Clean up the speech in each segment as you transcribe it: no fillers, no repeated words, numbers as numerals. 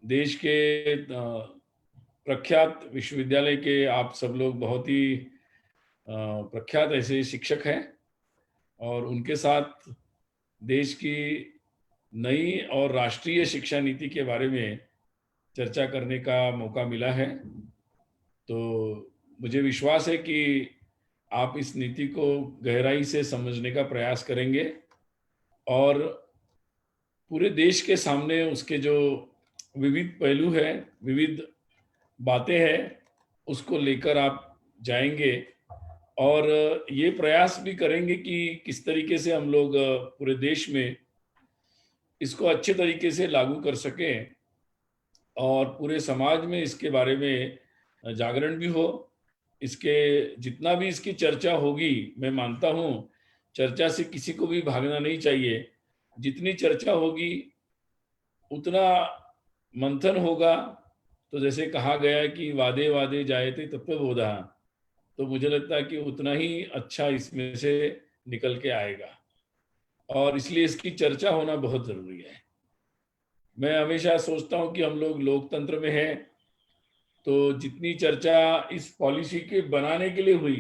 देश के प्रख्यात विश्वविद्यालय के आप सब लोग बहुत ही प्रख्यात ऐसे शिक्षक हैं और उनके साथ देश की नई और राष्ट्रीय शिक्षा नीति के बारे में चर्चा करने का मौका मिला है। तो मुझे विश्वास है कि आप इस नीति को गहराई से समझने का प्रयास करेंगे और पूरे देश के सामने उसके जो विविध पहलू हैं, विविध बातें हैं, उसको लेकर आप जाएँगे और ये प्रयास भी करेंगे कि किस तरीके से हम लोग पूरे देश में इसको अच्छे तरीके से लागू कर सकें और पूरे समाज में इसके बारे में जागरण भी हो। इसके जितना भी इसकी चर्चा होगी, मैं मानता हूँ, चर्चा से किसी को भी भागना नहीं चाहिए। जितनी चर्चा होगी, उतना मंथन होगा। तो जैसे कहा गया है कि वादे वादे जायते तत्त्वबोधा। तो मुझे लगता है कि उतना ही अच्छा इसमें से निकल के आएगा और इसलिए इसकी चर्चा होना बहुत ज़रूरी है। मैं हमेशा सोचता हूँ कि हम लोग लोकतंत्र में हैं, तो जितनी चर्चा इस पॉलिसी के बनाने के लिए हुई,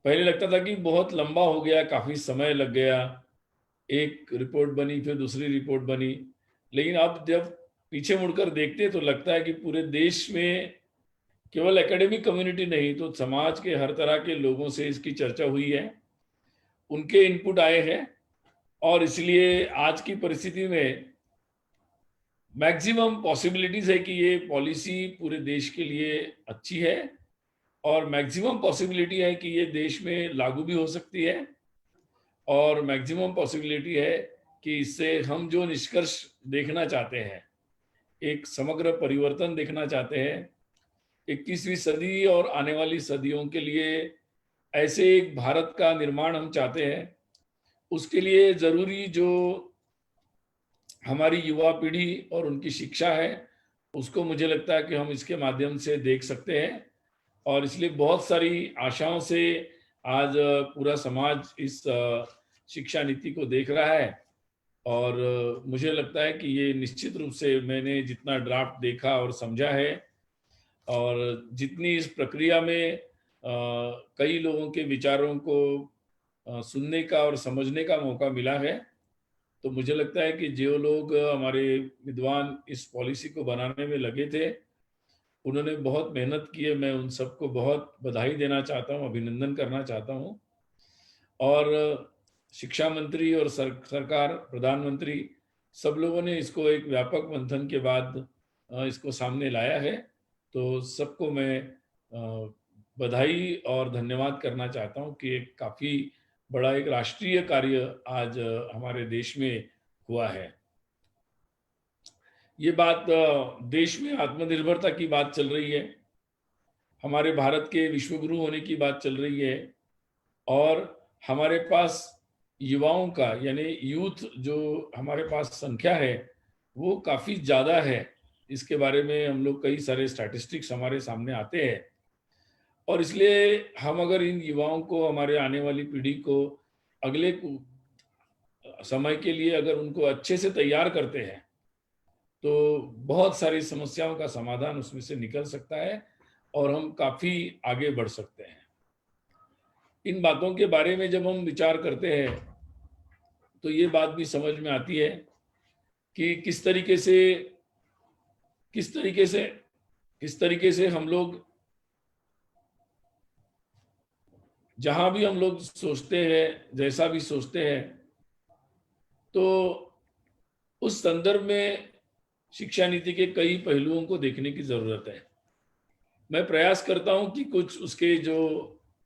पहले लगता था कि बहुत लंबा हो गया, काफ़ी समय लग गया, एक रिपोर्ट बनी, फिर दूसरी रिपोर्ट बनी। लेकिन अब जब पीछे मुड़कर देखते हैं, तो लगता है कि पूरे देश में केवल एकेडमिक कम्युनिटी नहीं, तो समाज के हर तरह के लोगों से इसकी चर्चा हुई है, उनके इनपुट आए हैं और इसलिए आज की परिस्थिति में मैक्सिमम पॉसिबिलिटीज़ है कि ये पॉलिसी पूरे देश के लिए अच्छी है और मैक्सिमम पॉसिबिलिटी है कि ये देश में लागू भी हो सकती है और मैक्सिमम पॉसिबिलिटी है कि इससे हम जो निष्कर्ष देखना चाहते हैं, एक समग्र परिवर्तन देखना चाहते हैं, 21वीं सदी और आने वाली सदियों के लिए ऐसे एक भारत का निर्माण हम चाहते हैं, उसके लिए ज़रूरी जो हमारी युवा पीढ़ी और उनकी शिक्षा है, उसको मुझे लगता है कि हम इसके माध्यम से देख सकते हैं और इसलिए बहुत सारी आशाओं से आज पूरा समाज इस शिक्षा नीति को देख रहा है और मुझे लगता है कि ये निश्चित रूप से मैंने जितना ड्राफ्ट देखा और समझा है और जितनी इस प्रक्रिया में कई लोगों के विचारों को सुनने का और समझने का मौका मिला है, तो मुझे लगता है कि जो लोग हमारे विद्वान इस पॉलिसी को बनाने में लगे थे, उन्होंने बहुत मेहनत की है। मैं उन सबको बहुत बधाई देना चाहता हूँ, अभिनंदन करना चाहता हूँ और शिक्षा मंत्री और सरकार, प्रधानमंत्री, सब लोगों ने इसको एक व्यापक मंथन के बाद इसको सामने लाया है। तो सबको मैं बधाई और धन्यवाद करना चाहता हूँ कि एक काफ़ी बड़ा एक राष्ट्रीय कार्य आज हमारे देश में हुआ है। ये बात देश में आत्मनिर्भरता की बात चल रही है, हमारे भारत के विश्वगुरु होने की बात चल रही है और हमारे पास युवाओं का यानी यूथ जो हमारे पास संख्या है, वो काफ़ी ज़्यादा है। इसके बारे में हम लोग कई सारे स्टैटिस्टिक्स हमारे सामने आते हैं और इसलिए हम अगर इन युवाओं को, हमारे आने वाली पीढ़ी को अगले समय के लिए अगर उनको अच्छे से तैयार करते हैं, तो बहुत सारी समस्याओं का समाधान उसमें से निकल सकता है और हम काफ़ी आगे बढ़ सकते हैं। इन बातों के बारे में जब हम विचार करते हैं, तो ये बात भी समझ में आती है कि किस तरीके से किस तरीके से हम लोग जहाँ भी हम लोग सोचते हैं, जैसा भी सोचते हैं, तो उस संदर्भ में शिक्षा नीति के कई पहलुओं को देखने की ज़रूरत है। मैं प्रयास करता हूँ कि कुछ उसके जो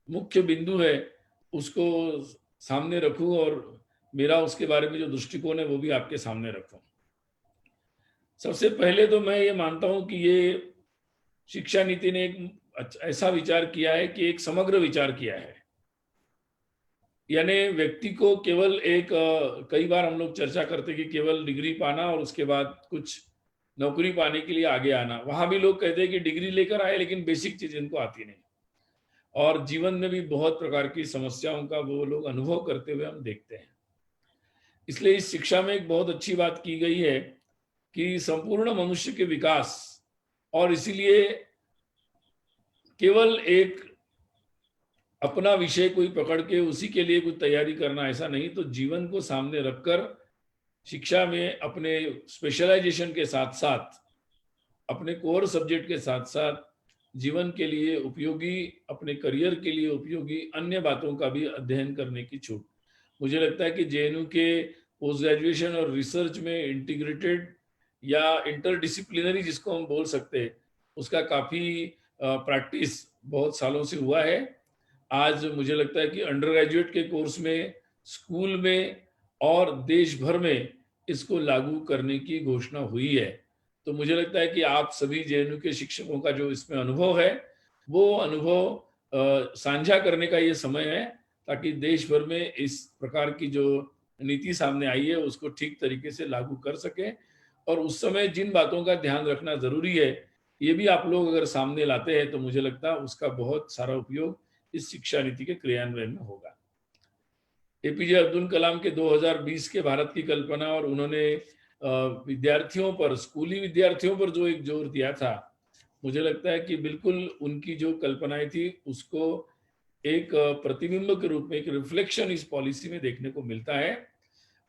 मुख्य बिंदु है, उसको सामने रखूँ और मेरा उसके बारे में जो दृष्टिकोण है, वो भी आपके सामने रखूँ। सबसे पहले तो मैं ये मानता हूँ कि ये शिक्षा नीति ने एक ऐसा विचार किया है कि एक समग्र विचार किया है। यानी व्यक्ति को केवल एक कई बार हम लोग चर्चा करते हैं कि केवल डिग्री पाना और उसके बाद कुछ नौकरी पाने के लिए आगे आना। वहाँ भी लोग कहते हैं कि डिग्री लेकर आए लेकिन बेसिक चीज़ इनको आती नहीं और जीवन में भी बहुत प्रकार की समस्याओं का वो लोग अनुभव करते हुए हम देखते हैं। इसलिए इस शिक्षा में एक बहुत अच्छी बात की गई है कि संपूर्ण मनुष्य के विकास, और इसीलिए केवल एक अपना विषय कोई पकड़ के उसी के लिए कुछ तैयारी करना, ऐसा नहीं। तो जीवन को सामने रखकर शिक्षा में अपने स्पेशलाइजेशन के साथ साथ, अपने कोर सब्जेक्ट के साथ साथ जीवन के लिए उपयोगी, अपने करियर के लिए उपयोगी अन्य बातों का भी अध्ययन करने की छूट। मुझे लगता है कि जेएनयू के पोस्ट ग्रेजुएशन और रिसर्च में इंटीग्रेटेड या इंटरडिसिप्लिनरी जिसको हम बोल सकते हैं, उसका काफ़ी प्रैक्टिस बहुत सालों से हुआ है। आज मुझे लगता है कि अंडर ग्रेजुएट के कोर्स में, स्कूल में और देश भर में इसको लागू करने की घोषणा हुई है। तो मुझे लगता है कि आप सभी जेएनयू के शिक्षकों का जो इसमें अनुभव है, वो अनुभव साझा करने का ये समय है, ताकि देश भर में इस प्रकार की जो नीति सामने आई है उसको ठीक तरीके से लागू कर सकें। और उस समय जिन बातों का ध्यान रखना ज़रूरी है, ये भी आप लोग अगर सामने लाते हैं तो मुझे लगता है उसका बहुत सारा उपयोग इस शिक्षा नीति के क्रियान्वयन में होगा। एपीजे अब्दुल कलाम के 2020 के भारत की कल्पना, और उन्होंने विद्यार्थियों पर, स्कूली विद्यार्थियों पर जो एक जोर दिया था, मुझे लगता है कि बिल्कुल उनकी जो कल्पनाएं थी उसको एक प्रतिबिंब के रूप में, एक रिफ्लेक्शन इस पॉलिसी में देखने को मिलता है।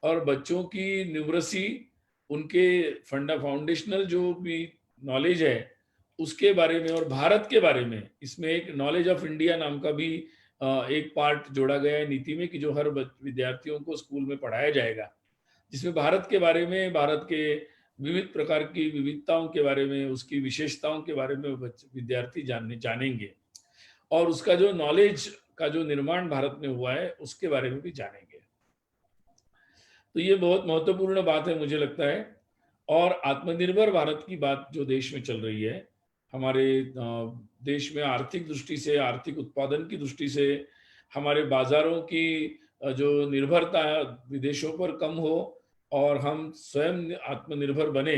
और बच्चों की न्यूमरसी, उनके फाउंडेशनल जो भी नॉलेज है उसके बारे में, और भारत के बारे में, इसमें एक नॉलेज ऑफ इंडिया नाम का भी एक पार्ट जोड़ा गया है नीति में, कि जो हर विद्यार्थियों को स्कूल में पढ़ाया जाएगा, जिसमें भारत के बारे में, भारत के विविध प्रकार की विविधताओं के बारे में, उसकी विशेषताओं के बारे में विद्यार्थी जानेंगे, और उसका जो नॉलेज का जो निर्माण भारत में हुआ है उसके बारे में भी जानेंगे। तो ये बहुत महत्वपूर्ण बात है मुझे लगता है। और आत्मनिर्भर भारत की बात जो देश में चल रही है, हमारे देश में आर्थिक दृष्टि से, आर्थिक उत्पादन की दृष्टि से, हमारे बाजारों की जो निर्भरता विदेशों पर कम हो और हम स्वयं आत्मनिर्भर बने,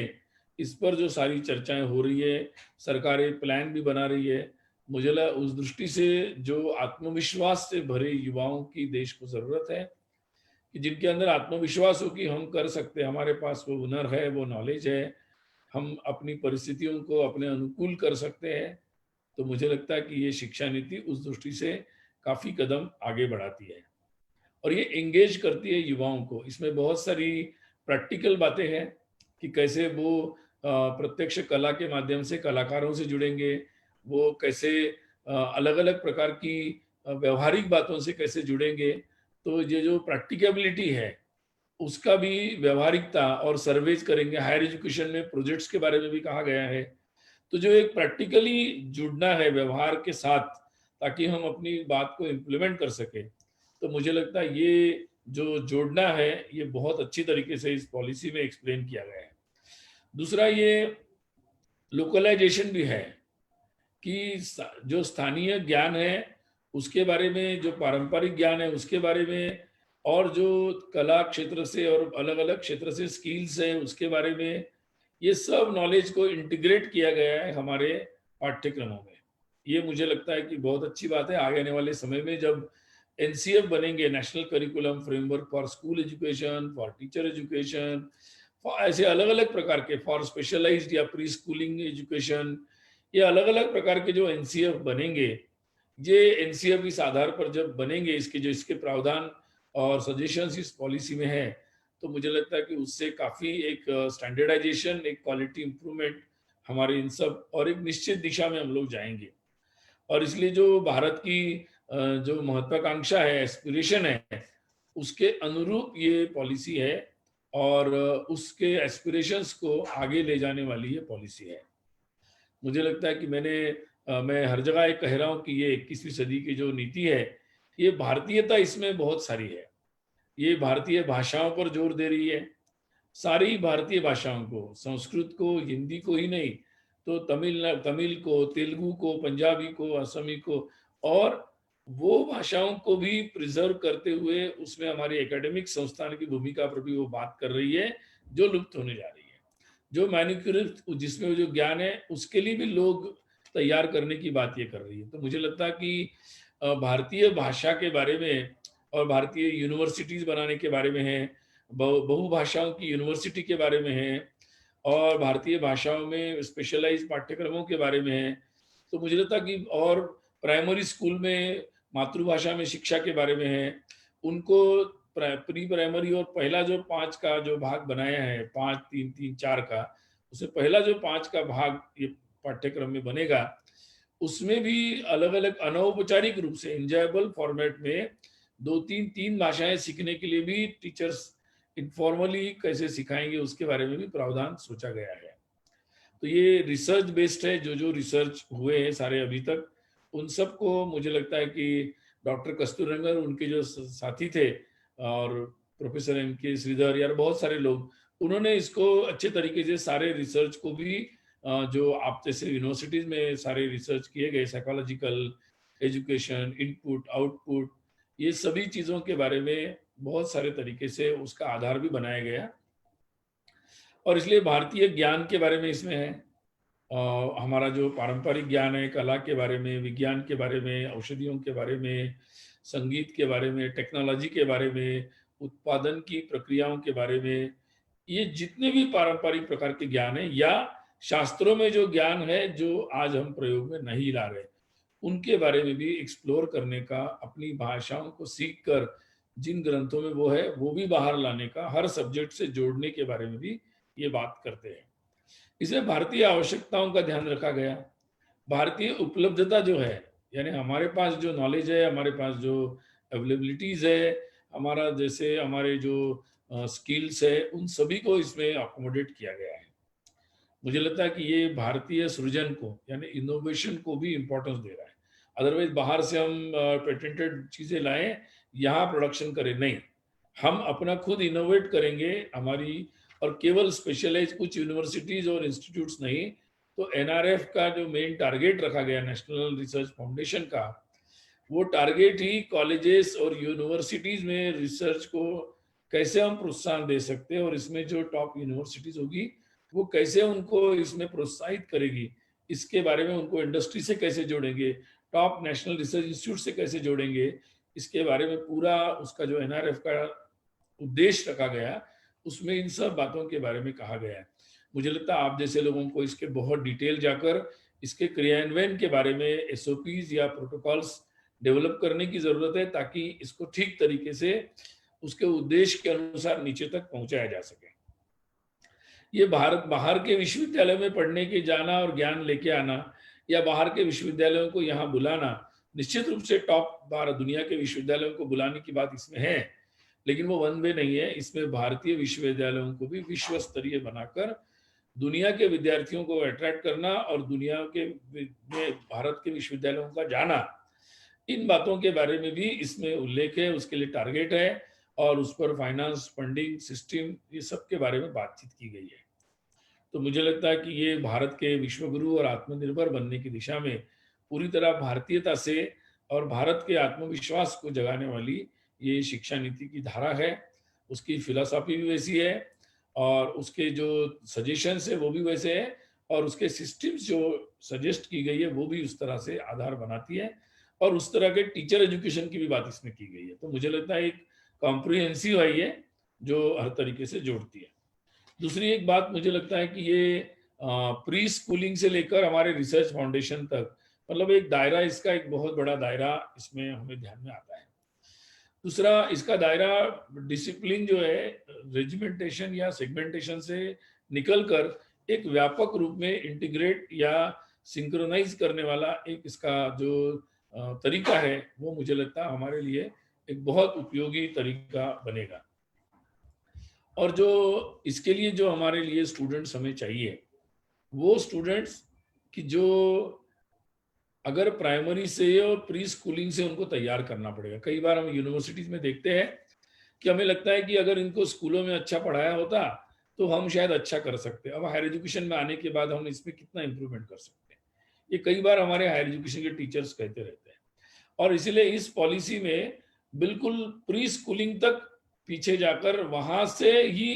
इस पर जो सारी चर्चाएं हो रही है, सरकारें प्लान भी बना रही है। मुझे उस दृष्टि से जो आत्मविश्वास से भरे युवाओं की देश को जरूरत है, कि जिनके अंदर आत्मविश्वास हो कि हम कर सकते हैं, हमारे पास वो हुनर है, वो नॉलेज है, हम अपनी परिस्थितियों को अपने अनुकूल कर सकते हैं। तो मुझे लगता है कि ये शिक्षा नीति उस दृष्टि से काफ़ी कदम आगे बढ़ाती है, और ये एंगेज करती है युवाओं को। इसमें बहुत सारी प्रैक्टिकल बातें हैं कि कैसे वो प्रत्यक्ष कला के माध्यम से कलाकारों से जुड़ेंगे, वो कैसे अलग अलग प्रकार की व्यवहारिक बातों से कैसे जुड़ेंगे। तो ये जो प्रैक्टिकेबिलिटी है उसका भी, व्यवहारिकता, और सर्वेज करेंगे। हायर एजुकेशन में प्रोजेक्ट्स के बारे में भी कहा गया है। तो जो एक प्रैक्टिकली जुड़ना है व्यवहार के साथ, ताकि हम अपनी बात को इम्प्लीमेंट कर सके, तो मुझे लगता है ये जो जोड़ना है ये बहुत अच्छी तरीके से इस पॉलिसी में एक्सप्लेन किया गया है। दूसरा, ये लोकलाइजेशन भी है, कि जो स्थानीय ज्ञान है उसके बारे में, जो पारंपरिक ज्ञान है उसके बारे में, और जो कला क्षेत्र से और अलग अलग क्षेत्र से स्किल्स है उसके बारे में, ये सब नॉलेज को इंटीग्रेट किया गया है हमारे पाठ्यक्रमों में। ये मुझे लगता है कि बहुत अच्छी बात है। आगे आने वाले समय में जब एनसीएफ बनेंगे, national curriculum framework for school education, for teacher education, ऐसे अलग अलग प्रकार के, फॉर स्पेशलाइज्ड या प्री स्कूलिंग एजुकेशन, ये अलग अलग प्रकार के जो एनसीएफ बनेंगे, ये एनसीएफ इस आधार पर जब बनेंगे, इसके जो इसके प्रावधान और सजेशंस इस पॉलिसी में है, तो मुझे लगता है कि उससे काफ़ी एक स्टैंडर्डाइजेशन, एक क्वालिटी इंप्रूवमेंट हमारे इन सब, और एक निश्चित दिशा में हम लोग जाएंगे। और इसलिए जो भारत की जो महत्वाकांक्षा है, एस्पिरेशन है, उसके अनुरूप ये पॉलिसी है, और उसके एस्पिरेशंस को आगे ले जाने वाली ये पॉलिसी है। मुझे लगता है कि मैं हर जगह ये कह रहा हूँ कि ये 21वीं सदी की जो नीति है, ये भारतीयता इसमें बहुत सारी है। ये भारतीय भाषाओं पर जोर दे रही है, सारी भारतीय भाषाओं को, संस्कृत को, हिंदी को ही नहीं, तो तमिल को, तेलुगु को, पंजाबी को, असमी को, और वो भाषाओं को भी प्रिजर्व करते हुए उसमें हमारी एकेडमिक संस्थान की भूमिका पर भी वो बात कर रही है, जो लुप्त होने जा रही है। जो मैन्युक्यूरेट, जिसमें जो ज्ञान है उसके लिए भी लोग तैयार करने की बात ये कर रही है। तो मुझे लगता है कि भारतीय भाषा के बारे में और भारतीय यूनिवर्सिटीज बनाने के बारे में है, बहुभाषाओं की यूनिवर्सिटी के बारे में है, और भारतीय भाषाओं में स्पेशलाइज पाठ्यक्रमों के बारे में है। तो मुझे लगता है कि और प्राइमरी स्कूल में मातृभाषा में शिक्षा के बारे में है। उनको प्री प्राइमरी और पहला जो 5 का जो भाग बनाया है, 5 3 3 4 का, उसमें पहला जो 5 का भाग ये पाठ्यक्रम में बनेगा, उसमें भी अलग-अलग अनौपचारिक रूप से एन्जॉयबल फॉर्मेट में 2-3 3 भाषाएं सीखने के लिए भी टीचर्स इनफॉर्मली कैसे सिखाएंगे उसके बारे में भी प्रावधान सोचा गया है। तो ये रिसर्च बेस्ड है, जो रिसर्च हुए हैं सारे अभी तक, उन सबको मुझे लगता है कि डॉक्टर कस्तूररंगन, उनके जो साथी थे, और प्रोफेसर एम के श्रीधर, यार बहुत सारे लोग, उन्होंने इसको अच्छे तरीके से सारे रिसर्च को भी जो आप जैसे यूनिवर्सिटीज में सारे रिसर्च किए गए, साइकोलॉजिकल, एजुकेशन, इनपुट, आउटपुट, ये सभी चीज़ों के बारे में बहुत सारे तरीके से उसका आधार भी बनाया गया। और इसलिए भारतीय ज्ञान के बारे में इसमें है, हमारा जो पारंपरिक ज्ञान है, कला के बारे में, विज्ञान के बारे में, औषधियों के बारे में, संगीत के बारे में, टेक्नोलॉजी के बारे में, उत्पादन की प्रक्रियाओं के बारे में, ये जितने भी पारंपरिक प्रकार के ज्ञान है या शास्त्रों में जो ज्ञान है जो आज हम प्रयोग में नहीं ला रहे, उनके बारे में भी एक्सप्लोर करने का, अपनी भाषाओं को सीख कर जिन ग्रंथों में वो है वो भी बाहर लाने का, हर सब्जेक्ट से जोड़ने के बारे में भी ये बात करते हैं। इसे भारतीय आवश्यकताओं का ध्यान रखा गया। भारतीय उपलब्धता जो है, यानी हमारे पास जो नॉलेज है, हमारे पास जो अवेलेबिलिटीज है, हमारा जैसे हमारे जो स्किल्स है, उन सभी को इसमें अकोमोडेट किया गया है। मुझे लगता है कि ये भारतीय सृजन को, यानी इनोवेशन को भी इम्पोर्टेंस दे रहा है। अदरवाइज बाहर से हम पेटेंटेड चीजें लाएं, यहाँ प्रोडक्शन करें, नहीं, हम अपना खुद इनोवेट करेंगे। हमारी और केवल स्पेशलाइज कुछ यूनिवर्सिटीज और इंस्टीट्यूट्स नहीं, तो एनआरएफ का जो मेन टारगेट रखा गया नेशनल रिसर्च फाउंडेशन का, वो टारगेट ही कॉलेजेस और यूनिवर्सिटीज में रिसर्च को कैसे हम प्रोत्साहन दे सकते हैं, और इसमें जो टॉप यूनिवर्सिटीज होगी वो कैसे उनको इसमें प्रोत्साहित करेगी, इसके बारे में, उनको इंडस्ट्री से कैसे जोड़ेंगे, टॉप नेशनल रिसर्च इंस्टीट्यूट से कैसे जोड़ेंगे, इसके बारे में पूरा उसका जो एनआरएफ का उद्देश्य रखा गया, उसमें इन सब बातों के बारे में कहा गया है। मुझे लगता है आप जैसे लोगों को इसके बहुत डिटेल जाकर इसके क्रियान्वयन के बारे में एसओपीज या प्रोटोकॉल्स डेवलप करने की जरूरत है, ताकि इसको ठीक तरीके से उसके उद्देश्य के अनुसार नीचे तक पहुंचाया जा सके। ये भारत बाहर के विश्वविद्यालय में पढ़ने के जाना और ज्ञान लेके आना, या बाहर के विश्वविद्यालयों को यहाँ बुलाना, निश्चित रूप से टॉप भारत दुनिया के विश्वविद्यालयों को बुलाने की बात इसमें है, लेकिन वो वन वे नहीं है। इसमें भारतीय विश्वविद्यालयों को भी विश्व स्तरीय बनाकर दुनिया के विद्यार्थियों को अट्रैक्ट करना और दुनिया के में भारत के विश्वविद्यालयों का जाना, इन बातों के बारे में भी इसमें उल्लेख है, उसके लिए टारगेट है, और उस पर फाइनेंस, फंडिंग सिस्टम, ये सब के बारे में बातचीत की गई है। तो मुझे लगता है कि ये भारत के विश्वगुरु और आत्मनिर्भर बनने की दिशा में पूरी तरह भारतीयता से और भारत के आत्मविश्वास को जगाने वाली ये शिक्षा नीति की धारा है। उसकी फिलॉसफी भी वैसी है, और उसके जो सजेशंस है वो भी वैसे है, और उसके सिस्टम्स जो सजेस्ट की गई है वो भी उस तरह से आधार बनाती है, और उस तरह के टीचर एजुकेशन की भी बात इसमें की गई है। तो मुझे लगता है एक कॉम्प्रिहेंसिव है ये, जो हर तरीके से जोड़ती है। दूसरी एक बात मुझे लगता है कि ये प्री स्कूलिंग से लेकर हमारे रिसर्च फाउंडेशन तक, मतलब एक दायरा, इसका एक बहुत बड़ा दायरा इसमें हमें ध्यान में आता है। दूसरा, इसका दायरा डिसिप्लिन जो है रेजिमेंटेशन या सेगमेंटेशन से निकलकर एक व्यापक रूप में इंटीग्रेट या सिंक्रोनाइज करने वाला एक इसका जो तरीका है, वो मुझे लगता है हमारे लिए एक बहुत उपयोगी तरीका बनेगा। और जो इसके लिए जो हमारे लिए स्टूडेंट्स हमें चाहिए, वो स्टूडेंट्स कि जो अगर प्राइमरी से और प्री स्कूलिंग से उनको तैयार करना पड़ेगा। कई बार हम यूनिवर्सिटीज में देखते हैं कि हमें लगता है कि अगर इनको स्कूलों में अच्छा पढ़ाया होता तो हम शायद अच्छा कर सकते हैं, अब हायर एजुकेशन में आने के बाद हम इसमें कितना इंप्रूवमेंट कर सकते हैं, ये कई बार हमारे हायर एजुकेशन के टीचर्स कहते रहते हैं। और इसलिए इस पॉलिसी में बिल्कुल प्री स्कूलिंग तक पीछे जाकर वहां से ही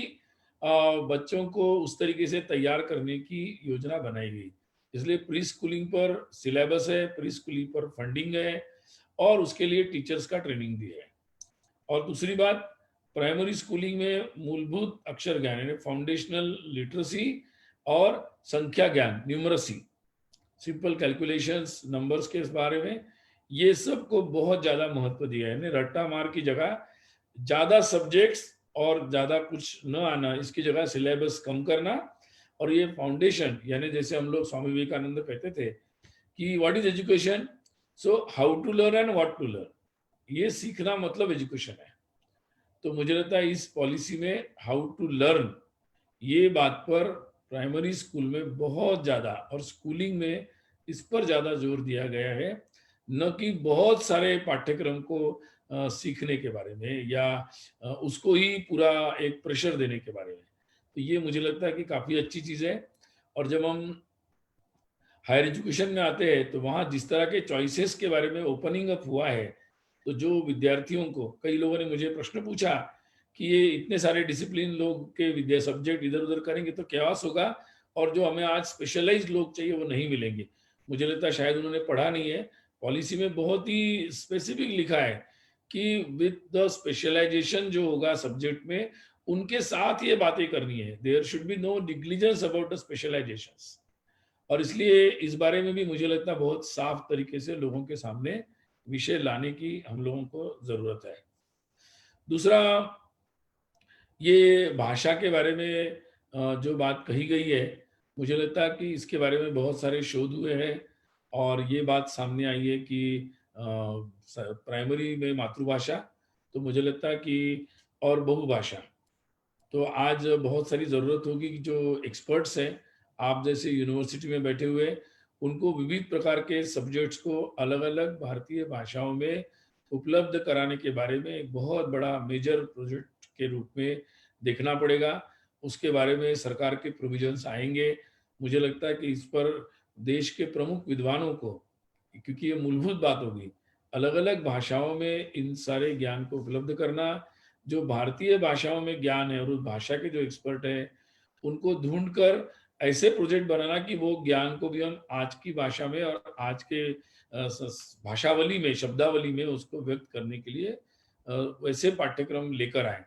बच्चों को उस तरीके से तैयार करने की योजना बनाई गई। इसलिए प्री स्कूलिंग पर सिलेबस है, प्री स्कूलिंग पर फंडिंग है, और उसके लिए टीचर्स का ट्रेनिंग भी है। और दूसरी बात, प्राइमरी स्कूलिंग में मूलभूत अक्षर ज्ञान यानी फाउंडेशनल लिटरेसी और संख्या ज्ञान, न्यूमरसी, सिंपल कैलकुलेशंस, नंबर्स के बारे में, ये सब को बहुत ज़्यादा महत्व दिया है। यानी रट्टा मार की जगह ज़्यादा सब्जेक्ट्स और ज़्यादा कुछ न आना, इसकी जगह सिलेबस कम करना। और ये फाउंडेशन, यानी जैसे हम लोग स्वामी विवेकानंद कहते थे कि what is education, so how to learn and what to learn, ये सीखना मतलब एजुकेशन है। तो मुझे लगता है इस पॉलिसी में हाउ टू लर्न, ये बात पर प्राइमरी स्कूल में बहुत ज़्यादा और स्कूलिंग में इस पर ज़्यादा जोर दिया गया है, न कि बहुत सारे पाठ्यक्रम को सीखने के बारे में या उसको ही पूरा एक प्रेशर देने के बारे में। तो ये मुझे लगता है कि काफ़ी अच्छी चीज़ है। और जब हम हायर एजुकेशन में आते हैं तो वहाँ जिस तरह के चॉइसेस के बारे में ओपनिंग अप हुआ है, तो जो विद्यार्थियों को, कई लोगों ने मुझे प्रश्न पूछा कि ये इतने सारे डिसिप्लिन लोग के विद्या सब्जेक्ट इधर उधर करेंगे तो क्या होगा, और जो हमें आज स्पेशलाइज्ड लोग चाहिए वो नहीं मिलेंगे। मुझे लगता है शायद उन्होंने पढ़ा नहीं है। पॉलिसी में बहुत ही स्पेसिफिक लिखा है कि विद द स्पेशलाइजेशन जो होगा सब्जेक्ट में, उनके साथ ये बातें करनी है। There should be no negligence about the specialisations. और इसलिए इस बारे में भी मुझे लगता है बहुत साफ तरीके से लोगों के सामने विषय लाने की हम लोगों को जरूरत है। दूसरा, ये भाषा के बारे में जो बात कही गई है, मुझे लगता है कि इसके बारे में बहुत सारे शोध हुए हैं और ये बात सामने आई है कि प्राइमरी में मातृभाषा, तो मुझे लगता है कि, और बहुभाषा, तो आज बहुत सारी ज़रूरत होगी कि जो एक्सपर्ट्स हैं, आप जैसे यूनिवर्सिटी में बैठे हुए, उनको विविध प्रकार के सब्जेक्ट्स को अलग-अलग भारतीय भाषाओं में उपलब्ध कराने के बारे में एक बहुत बड़ा मेजर प्रोजेक्ट के रूप में देखना पड़ेगा। उसके बारे में सरकार के प्रोविज़न्स आएँगे। मुझे लगता है कि इस पर देश के प्रमुख विद्वानों को, क्योंकि ये मूलभूत बात होगी, अलग-अलग भाषाओं में इन सारे ज्ञान को उपलब्ध करना, जो भारतीय भाषाओं में ज्ञान है और उस भाषा के जो एक्सपर्ट हैं, उनको ढूँढकर ऐसे प्रोजेक्ट बनाना कि वो ज्ञान को भी हम आज की भाषा में और आज के भाषावली में, शब्दावली में उसको व्यक्त करने के लिए वैसे पाठ्यक्रम लेकर आए।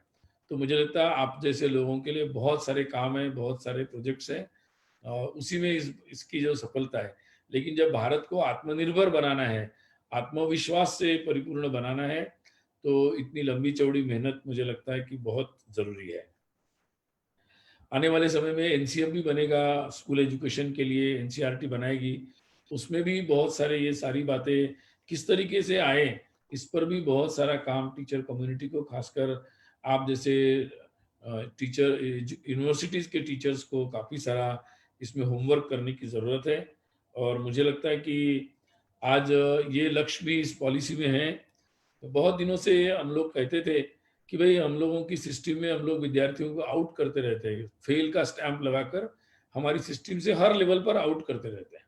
तो मुझे लगता है आप जैसे लोगों के लिए बहुत सारे काम हैं, बहुत सारे प्रोजेक्ट्स हैं, उसी में इसकी जो सफलता है। लेकिन जब भारत को आत्मनिर्भर बनाना है, आत्मविश्वास से परिपूर्ण बनाना है, तो इतनी लंबी चौड़ी मेहनत मुझे लगता है कि बहुत ज़रूरी है। आने वाले समय में एनसीएम भी बनेगा, स्कूल एजुकेशन के लिए एनसीईआरटी बनाएगी। उसमें भी बहुत सारे ये सारी बातें किस तरीके से आए, इस पर भी बहुत सारा काम टीचर कम्युनिटी को, खासकर आप जैसे टीचर यूनिवर्सिटीज़ के टीचर्स को काफ़ी सारा इसमें होमवर्क करने की ज़रूरत है। और मुझे लगता है कि आज ये लक्ष्य भी इस पॉलिसी में है। तो बहुत दिनों से हम लोग कहते थे कि भई हम लोगों की सिस्टम में हम लोग विद्यार्थियों को आउट करते रहते हैं। फेल का स्टैम्प लगाकर हमारी सिस्टम से हर लेवल पर आउट करते रहते हैं।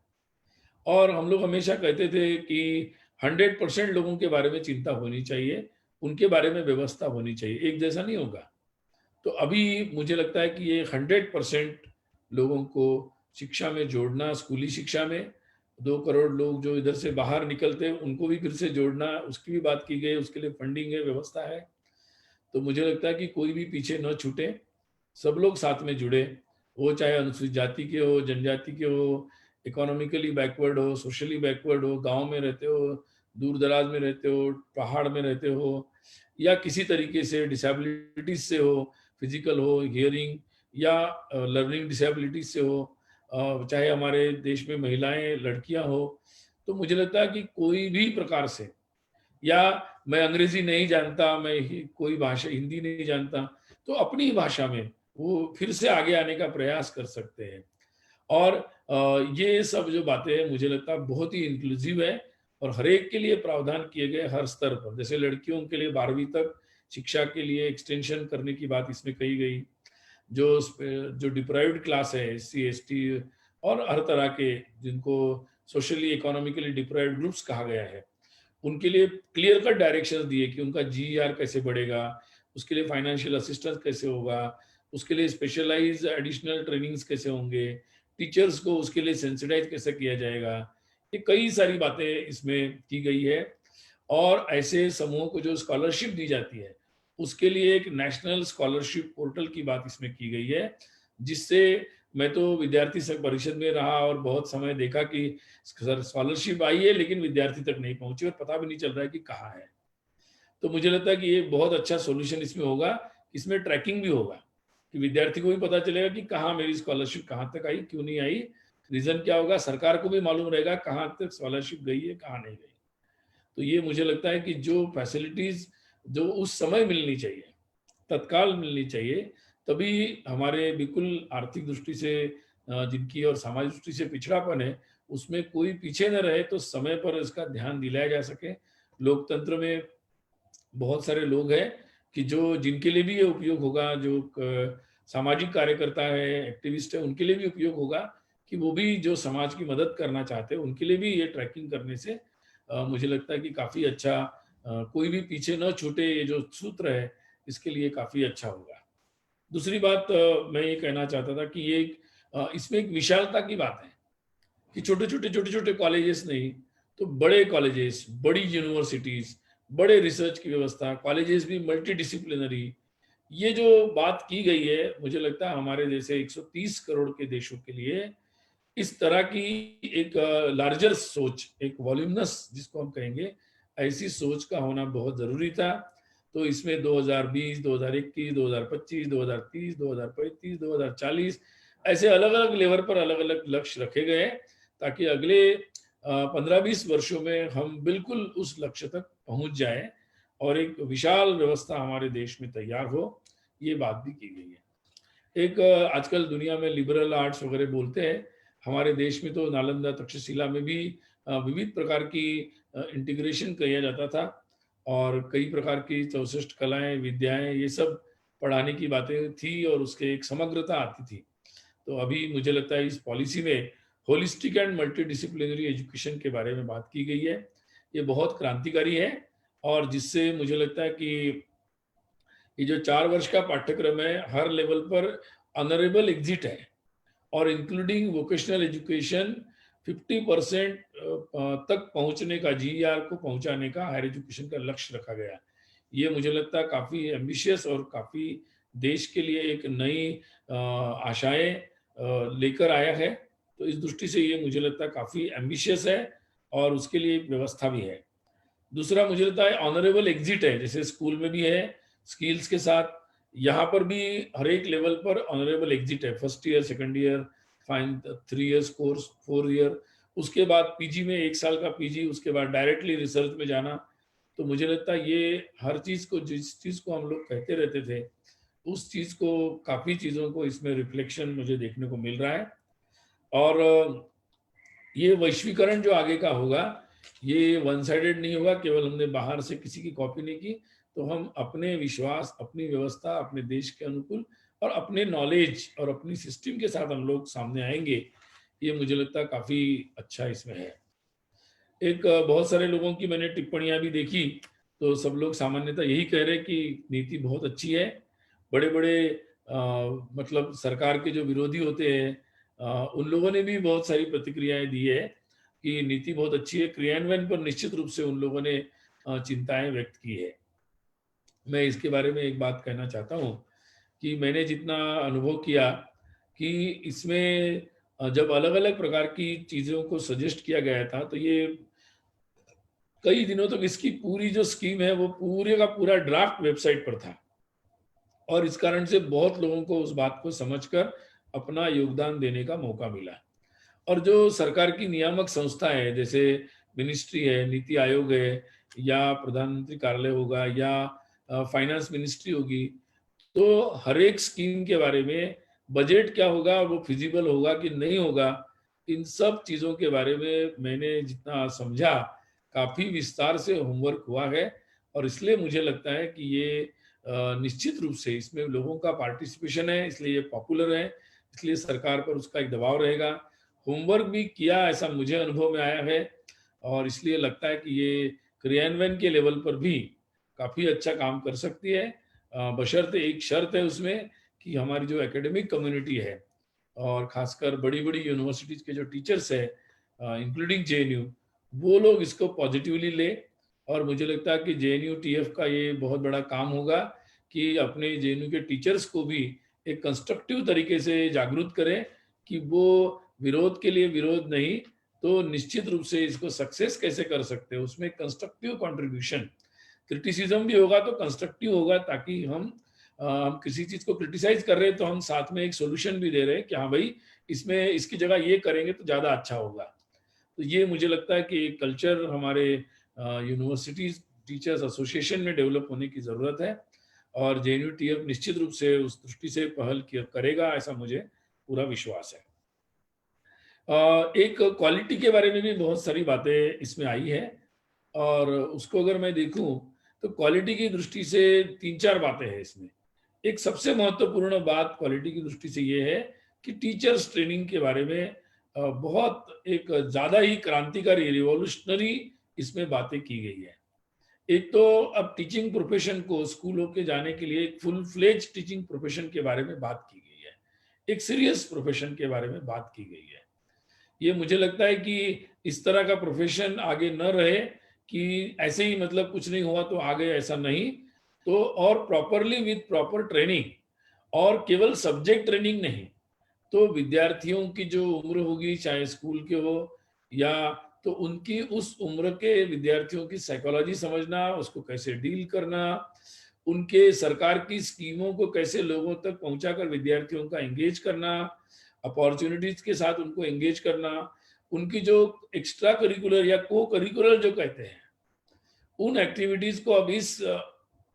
और हम लोग हमेशा कहते थे कि 100% लोगों के बारे में चिंता होनी चाहिए, उनके बारे में व्यवस्था होनी चाहिए, एक जैसा नहीं होगा। तो अभी मुझे लगता है कि ये 100% लोगों को शिक्षा में जोड़ना, स्कूली शिक्षा में 2 करोड़ लोग जो इधर से बाहर निकलते हैं, उनको भी फिर से जोड़ना, उसकी भी बात की गई, उसके लिए फंडिंग है, व्यवस्था है। तो मुझे लगता है कि कोई भी पीछे न छूटे, सब लोग साथ में जुड़े, वो चाहे अनुसूचित जाति के हो, जनजाति के हो, इकोनॉमिकली बैकवर्ड हो, सोशली बैकवर्ड हो, गाँव में रहते हो, दूर-दराज में रहते हो, पहाड़ में रहते हो, या किसी तरीके से डिसेबिलिटीज़ से हो, फिजिकल हो, हियरिंग या लर्निंग डिसेबिलिटीज़ से हो, चाहे हमारे देश में महिलाएँ, लड़कियाँ हो, तो मुझे लगता है कि कोई भी प्रकार से, या मैं अंग्रेजी नहीं जानता, मैं कोई भाषा हिंदी नहीं जानता, तो अपनी ही भाषा में वो फिर से आगे आने का प्रयास कर सकते हैं। और ये सब जो बातें हैं मुझे लगता है बहुत ही इंक्लूसिव है और हर एक के लिए प्रावधान किए गए हर स्तर पर। जैसे लड़कियों के लिए 12वीं तक शिक्षा के लिए एक्सटेंशन करने की बात इसमें कही गई। जो डिप्राइव्ड क्लास है, एससी, एसटी और हर तरह के, जिनको सोशली इकोनॉमिकली डिप्राइव्ड ग्रुप्स कहा गया है, उनके लिए क्लियर कट डायरेक्शंस दिए कि उनका जीईआर कैसे बढ़ेगा, उसके लिए फाइनेंशियल असिस्टेंस कैसे होगा, उसके लिए स्पेशलाइज्ड एडिशनल ट्रेनिंग्स कैसे होंगे, टीचर्स को उसके लिए सेंसिटाइज कैसे किया जाएगा। ये कई सारी बातें इसमें की गई है। और ऐसे समूहों को जो स्कॉलरशिप दी जाती है, उसके लिए एक नेशनल स्कॉलरशिप पोर्टल की बात इसमें की गई है, जिससे मैं तो विद्यार्थी संघ परिषद में रहा और बहुत समय देखा कि स्कॉलरशिप आई है लेकिन विद्यार्थी तक नहीं पहुंची और पता भी नहीं चल रहा है कि कहाँ है। तो मुझे लगता है कि ये बहुत अच्छा सॉल्यूशन इसमें होगा, इसमें ट्रैकिंग भी होगा कि विद्यार्थी को भी पता चलेगा कि कहाँ मेरी स्कॉलरशिप कहाँ तक आई, क्यों नहीं आई, रीजन क्या होगा, सरकार को भी मालूम रहेगा कहाँ तक स्कॉलरशिप गई है, कहाँ नहीं गई। तो ये मुझे लगता है कि जो फैसिलिटीज जो उस समय मिलनी चाहिए, तत्काल मिलनी चाहिए, तभी हमारे बिल्कुल आर्थिक दृष्टि से जिनकी और सामाजिक दृष्टि से पिछड़ापन है, उसमें कोई पीछे न रहे, तो समय पर इसका ध्यान दिलाया जा सके। लोकतंत्र में बहुत सारे लोग हैं कि जो जिनके लिए भी ये उपयोग होगा, जो सामाजिक कार्यकर्ता है, एक्टिविस्ट है, उनके लिए भी उपयोग होगा कि वो भी जो समाज की मदद करना चाहते हैं उनके लिए भी ये ट्रैकिंग करने से मुझे लगता है कि काफी अच्छा, कोई भी पीछे न छूटे, ये जो सूत्र है इसके लिए काफी अच्छा होगा। दूसरी बात मैं ये कहना चाहता था कि ये इसमें एक विशालता की बात है कि छोटे छोटे कॉलेजेस नहीं, तो बड़े कॉलेजेस, बड़ी यूनिवर्सिटीज, बड़े रिसर्च की व्यवस्था, कॉलेजेस भी मल्टी डिसिप्लिनरी, ये जो बात की गई है, मुझे लगता है हमारे जैसे 130 करोड़ के देशों के लिए इस तरह की एक लार्जर सोच, एक वॉल्यूमनस जिसको हम कहेंगे, ऐसी सोच का होना बहुत जरूरी था। तो इसमें 2020, 2021, 2025, 2030, 2035, 2040 ऐसे अलग अलग लेवल पर अलग अलग लक्ष्य रखे गए हैं, ताकि अगले 15-20 वर्षों में हम बिल्कुल उस लक्ष्य तक पहुंच जाएं और एक विशाल व्यवस्था हमारे देश में तैयार हो, ये बात भी की गई है। एक आजकल दुनिया में लिबरल आर्ट्स वगैरह बोलते हैं, हमारे देश में तो नालंदा तक्षशिला में भी विविध प्रकार की इंटीग्रेशन किया जाता था और कई प्रकार की 64 कलाएं, विद्याएं, ये सब पढ़ाने की बातें थी और उसके एक समग्रता आती थी। तो अभी मुझे लगता है इस पॉलिसी में होलिस्टिक एंड मल्टीडिसिप्लिनरी एजुकेशन के बारे में बात की गई है। ये बहुत क्रांतिकारी है और जिससे मुझे लगता है कि ये जो 4 वर्ष का पाठ्यक्रम है, हर लेवल पर ऑनरेबल एग्जिट है और इंक्लूडिंग वोकेशनल एजुकेशन 50% तक पहुंचने का, जीईआर को पहुंचाने का हायर एजुकेशन का लक्ष्य रखा गया। ये मुझे लगता है काफ़ी एम्बिशियस और काफ़ी देश के लिए एक नई आशाएं लेकर आया है। तो इस दृष्टि से ये मुझे लगता है काफ़ी एम्बिशियस है और उसके लिए एक व्यवस्था भी है। दूसरा मुझे लगता है ऑनरेबल एग्जिट है, जैसे स्कूल में भी है स्किल्स के साथ, यहाँ पर भी हर एक लेवल पर ऑनरेबल एग्जिट है। First year, second year, fine 3 years course, 4 year, उसके बाद पीजी में 1 साल का पीजी, उसके बाद डायरेक्टली रिसर्च में जाना। तो मुझे लगता है ये हर चीज को, जिस चीज को हम लोग कहते रहते थे, उस चीज को, काफी चीजों को इसमें रिफ्लेक्शन मुझे देखने को मिल रहा है। और ये वैश्वीकरण जो आगे का होगा, ये वन साइडेड नहीं होगा, केवल हमने बाहर से किसी की कॉपी नहीं की, तो हम अपने विश्वास, अपनी व्यवस्था, अपने देश के अनुकूल और अपने नॉलेज और अपनी सिस्टम के साथ हम लोग सामने आएंगे। ये मुझे लगता है काफी अच्छा इसमें है। एक बहुत सारे लोगों की मैंने टिप्पणियां भी देखी, तो सब लोग सामान्यतः यही कह रहे हैं कि नीति बहुत अच्छी है। बड़े बड़े मतलब सरकार के जो विरोधी होते हैं, उन लोगों ने भी बहुत सारी प्रतिक्रियाएं दी है कि नीति बहुत अच्छी है। क्रियान्वयन पर निश्चित रूप से उन लोगों ने चिंताएं व्यक्त की है। मैं इसके बारे में एक बात कहना चाहता हूँ कि मैंने जितना अनुभव किया कि इसमें जब अलग अलग प्रकार की चीज़ों को सजेस्ट किया गया था, तो ये कई दिनों तक इसकी पूरी जो स्कीम है वो पूरे का पूरा ड्राफ्ट वेबसाइट पर था और इस कारण से बहुत लोगों को उस बात को समझकर अपना योगदान देने का मौका मिला। और जो सरकार की नियामक संस्था है, जैसे मिनिस्ट्री है, नीति आयोग है, या प्रधानमंत्री कार्यालय होगा, या फाइनेंस मिनिस्ट्री होगी, तो हर एक स्कीम के बारे में बजट क्या होगा, वो फिजिबल होगा कि नहीं होगा, इन सब चीज़ों के बारे में मैंने जितना समझा, काफ़ी विस्तार से होमवर्क हुआ है। और इसलिए मुझे लगता है कि ये निश्चित रूप से इसमें लोगों का पार्टिसिपेशन है, इसलिए ये पॉपुलर है, इसलिए सरकार पर उसका एक दबाव रहेगा। होमवर्क भी किया, ऐसा मुझे अनुभव में आया है और इसलिए लगता है कि ये क्रियान्वयन के लेवल पर भी काफ़ी अच्छा काम कर सकती है। बशर्ते एक शर्त है उसमें कि हमारी जो एकेडमिक कम्युनिटी है और खासकर बड़ी बड़ी यूनिवर्सिटीज के जो टीचर्स है, इंक्लूडिंग जेएनयू, वो लोग इसको पॉजिटिवली ले। और मुझे लगता है कि जेएनयू टीएफ का ये बहुत बड़ा काम होगा कि अपने जेएनयू के टीचर्स को भी एक कंस्ट्रक्टिव तरीके से जागरूक करें कि वो विरोध के लिए विरोध नहीं, तो निश्चित रूप से इसको सक्सेस कैसे कर सकते हैं, उसमें कंस्ट्रक्टिव कंट्रीब्यूशन, क्रिटिसिज्म भी होगा तो कंस्ट्रक्टिव होगा, ताकि हम किसी चीज को क्रिटिसाइज कर रहे हैं तो हम साथ में एक सॉल्यूशन भी दे रहे हैं कि हाँ भाई, इसमें इसकी जगह ये करेंगे तो ज्यादा अच्छा होगा। तो ये मुझे लगता है कि कल्चर हमारे यूनिवर्सिटीज टीचर्स एसोसिएशन में डेवलप होने की जरूरत है, और जेएनयूटीएफ निश्चित रूप से उस दृष्टि से पहल करेगा, ऐसा मुझे पूरा विश्वास है। एक क्वालिटी के बारे में भी बहुत सारी बातें इसमें आई है, और उसको अगर मैं देखूं तो क्वालिटी की दृष्टि से तीन चार बातें हैं इसमें। एक सबसे महत्वपूर्ण बात क्वालिटी की दृष्टि से ये है कि टीचर्स ट्रेनिंग के बारे में बहुत एक ज्यादा ही क्रांतिकारी, रिवॉल्यूशनरी इसमें बातें की गई है। एक तो अब टीचिंग प्रोफेशन को स्कूलों के जाने के लिए एक फुल फ्लेज टीचिंग प्रोफेशन के बारे में बात की गई है, एक सीरियस प्रोफेशन के बारे में बात की गई है। ये मुझे लगता है कि इस तरह का प्रोफेशन आगे न रहे, कि ऐसे ही मतलब कुछ नहीं हुआ तो आगे, ऐसा नहीं। तो और प्रॉपरली विद प्रॉपर ट्रेनिंग, और केवल सब्जेक्ट ट्रेनिंग नहीं, तो विद्यार्थियों की जो उम्र होगी, चाहे स्कूल के हो या, तो उनकी उस उम्र के विद्यार्थियों की साइकोलॉजी समझना, उसको कैसे डील करना, उनके सरकार की स्कीमों को कैसे लोगों तक पहुंचाकर विद्यार्थियों का एंगेज करना, अपॉर्चुनिटीज के साथ उनको एंगेज करना, उनकी जो एक्स्ट्रा करिकुलर या को करिकुलर जो कहते हैं, उन एक्टिविटीज को अब इस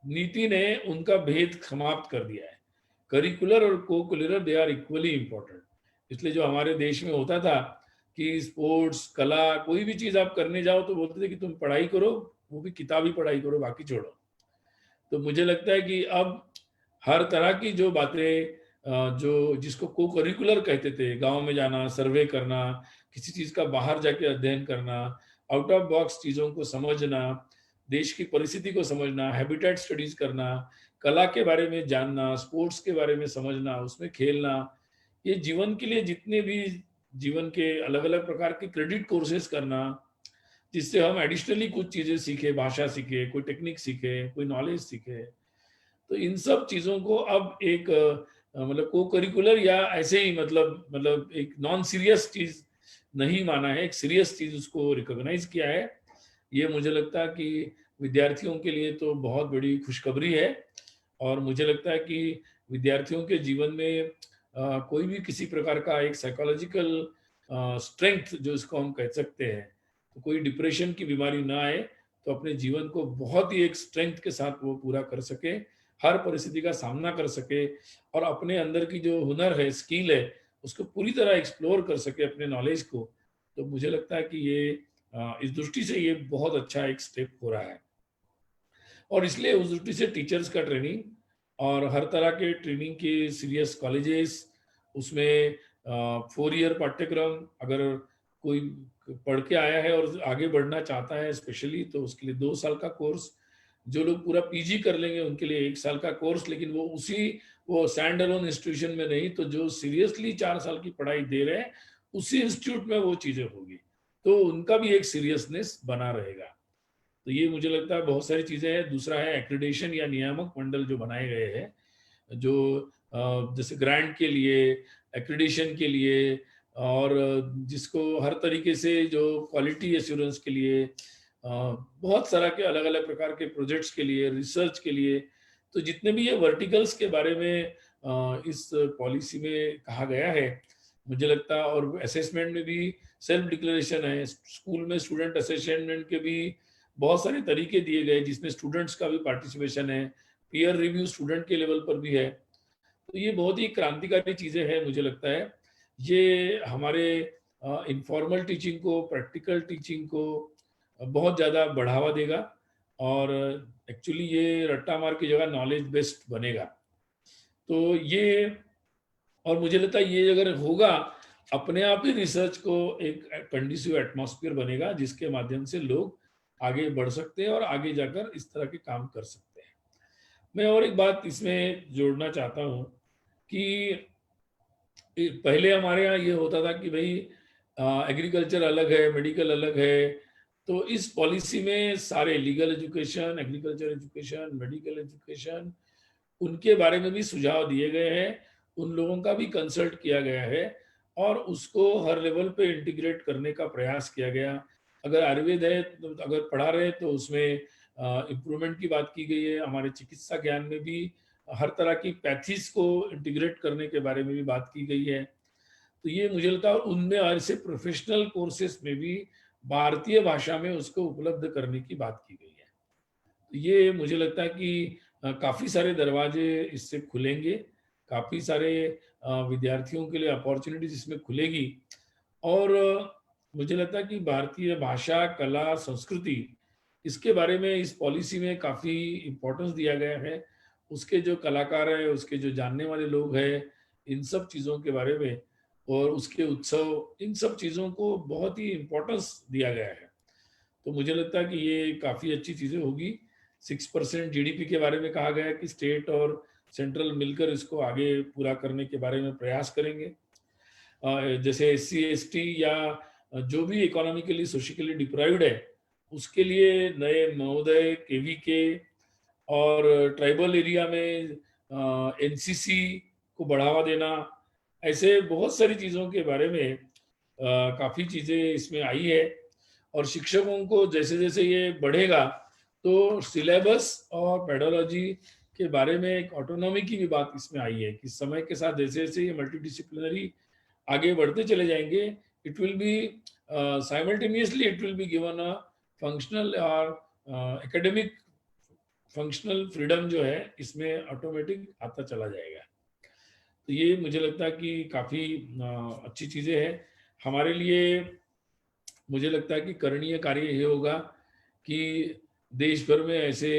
नीति ने उनका भेद समाप्त कर दिया है। करिकुलर और co curricular they are equally important. इसलिए जो हमारे देश में होता था कि स्पोर्ट्स, कला, कोई भी चीज आप करने जाओ तो बोलते थे कि तुम पढ़ाई करो, वो भी किताबी पढ़ाई करो, बाकी छोड़ो। तो मुझे लगता है कि अब हर तरह की जो बातें, जो जिसको को करिकुलर कहते थे, गांव में जाना, सर्वे करना, किसी चीज का बाहर जाके अध्ययन करना, आउट ऑफ बॉक्स चीजों को समझना, देश की परिस्थिति को समझना, हैबिटेट स्टडीज करना, कला के बारे में जानना, स्पोर्ट्स के बारे में समझना, उसमें खेलना, ये जीवन के लिए जितने भी जीवन के अलग अलग प्रकार के क्रेडिट कोर्सेज करना, जिससे हम एडिशनली कुछ चीजें सीखे, भाषा सीखे, कोई टेक्निक सीखे, कोई नॉलेज सीखे। तो इन सब चीजों को अब एक मतलब को करिकुलर या ऐसे ही मतलब एक नॉन सीरियस चीज नहीं माना है, एक सीरियस चीज उसको रिकॉग्नाइज किया है। ये मुझे लगता है कि विद्यार्थियों के लिए तो बहुत बड़ी खुशखबरी है, और मुझे लगता है कि विद्यार्थियों के जीवन में कोई भी किसी प्रकार का एक साइकोलॉजिकल स्ट्रेंथ, जो इसको हम कह सकते हैं, तो कोई डिप्रेशन की बीमारी ना आए, तो अपने जीवन को बहुत ही एक स्ट्रेंथ के साथ वो पूरा कर सके, हर परिस्थिति का सामना कर सके, और अपने अंदर की जो हुनर है, स्किल है, उसको पूरी तरह एक्सप्लोर कर सके, अपने नॉलेज को। तो मुझे लगता है कि ये इस दृष्टि से ये बहुत अच्छा एक स्टेप हो रहा है। और इसलिए उस दृष्टि से टीचर्स का ट्रेनिंग और हर तरह के ट्रेनिंग के सीरियस कॉलेजेस, उसमें 4 ईयर पाठ्यक्रम, अगर कोई पढ़ के आया है और आगे बढ़ना चाहता है स्पेशली, तो उसके लिए 2 साल का कोर्स। जो लोग पूरा पीजी कर लेंगे उनके लिए 1 साल का कोर्स, लेकिन वो स्टैंड अलोन इंस्टीट्यूशन में नहीं, तो जो सीरियसली 4 साल की पढ़ाई दे रहे हैं उसी इंस्टीट्यूट में वो चीजें होगी, तो उनका भी एक सीरियसनेस बना रहेगा। तो ये मुझे लगता है बहुत सारी चीजें हैं। दूसरा है एक्रेडिटेशन या नियामक मंडल जो बनाए गए हैं, जो जैसे ग्रांट के लिए, एक्रेडिटेशन के लिए, और जिसको हर तरीके से जो क्वालिटी एश्योरेंस के लिए, बहुत सारा के अलग अलग प्रकार के प्रोजेक्ट्स के लिए, रिसर्च के लिए, तो जितने भी ये वर्टिकल्स के बारे में इस पॉलिसी में कहा गया है, मुझे लगता है। और असेसमेंट में भी सेल्फ डिक्लेरेशन है, स्कूल में स्टूडेंट असेसमेंट के भी बहुत सारे तरीके दिए गए, जिसमें स्टूडेंट्स का भी पार्टिसिपेशन है, पीयर रिव्यू स्टूडेंट के लेवल पर भी है। तो ये बहुत ही क्रांतिकारी चीजें हैं मुझे लगता है। ये हमारे इनफॉर्मल टीचिंग को, प्रैक्टिकल टीचिंग को बहुत ज़्यादा बढ़ावा देगा, और एक्चुअली ये रट्टा मार की जगह नॉलेज बेस्ड बनेगा। तो ये, और मुझे लगता है ये अगर होगा, अपने आप ही रिसर्च को एक कंडीसिव एटमॉस्फेयर बनेगा, जिसके माध्यम से लोग आगे बढ़ सकते हैं और आगे जाकर इस तरह के काम कर सकते हैं। मैं और एक बात इसमें जोड़ना चाहता हूँ कि पहले हमारे यहाँ ये होता था कि भाई एग्रीकल्चर अलग है, मेडिकल अलग है। तो इस पॉलिसी में सारे legal education, agriculture education, medical education, उनके बारे में भी सुझाव दिए गए हैं, उन लोगों का भी कंसल्ट किया गया है। और उसको हर लेवल पे इंटीग्रेट करने का प्रयास किया गया। अगर आयुर्वेद है तो अगर पढ़ा रहे तो उसमें इम्प्रूवमेंट की बात की गई है। हमारे चिकित्सा ज्ञान में भी हर तरह की पैथीज को इंटीग्रेट करने के बारे में भी बात की गई है। तो ये मुझे लगता है, और उनमें ऐसे प्रोफेशनल कोर्सेस में भी भारतीय भाषा में उसको उपलब्ध करने की बात की गई है। तो ये मुझे लगता है कि काफ़ी सारे दरवाजे इससे खुलेंगे, काफ़ी सारे विद्यार्थियों के लिए अपॉर्चुनिटीज़ इसमें खुलेगी। और मुझे लगता है कि भारतीय भाषा, कला, संस्कृति, इसके बारे में इस पॉलिसी में काफ़ी इम्पोर्टेंस दिया गया है। उसके जो कलाकार हैं, उसके जो जानने वाले लोग हैं, इन सब चीज़ों के बारे में और उसके उत्सव, इन सब चीज़ों को बहुत ही इम्पोर्टेंस दिया गया है। तो मुझे लगता है कि ये काफ़ी अच्छी चीज़ें होगी। 6% जीडीपी के बारे में कहा गया है कि स्टेट और सेंट्रल मिलकर इसको आगे पूरा करने के बारे में प्रयास करेंगे। जैसे एससी, एसटी या जो भी इकोनॉमिकली, सोशियली डिप्राइव्ड है, उसके लिए नए नवोदय, केवीके और ट्राइबल एरिया में एनसीसी को बढ़ावा देना, ऐसे बहुत सारी चीज़ों के बारे में काफ़ी चीज़ें इसमें आई है। और शिक्षकों को जैसे जैसे ये बढ़ेगा तो सिलेबस और पेडोलॉजी के बारे में एक ऑटोनॉमी की भी बात इसमें आई है कि समय के साथ जैसे जैसे ये मल्टीडिसिप्लिनरी आगे बढ़ते चले जाएंगे, it will be simultaneously it will be given a functional और एकेडमिक फंक्शनल फ्रीडम जो है इसमें ऑटोमेटिक आता चला जाएगा। तो ये मुझे लगता है कि काफ़ी अच्छी चीज़ें हैं हमारे लिए। मुझे लगता है कि करणीय कार्य ये होगा कि देश भर में ऐसे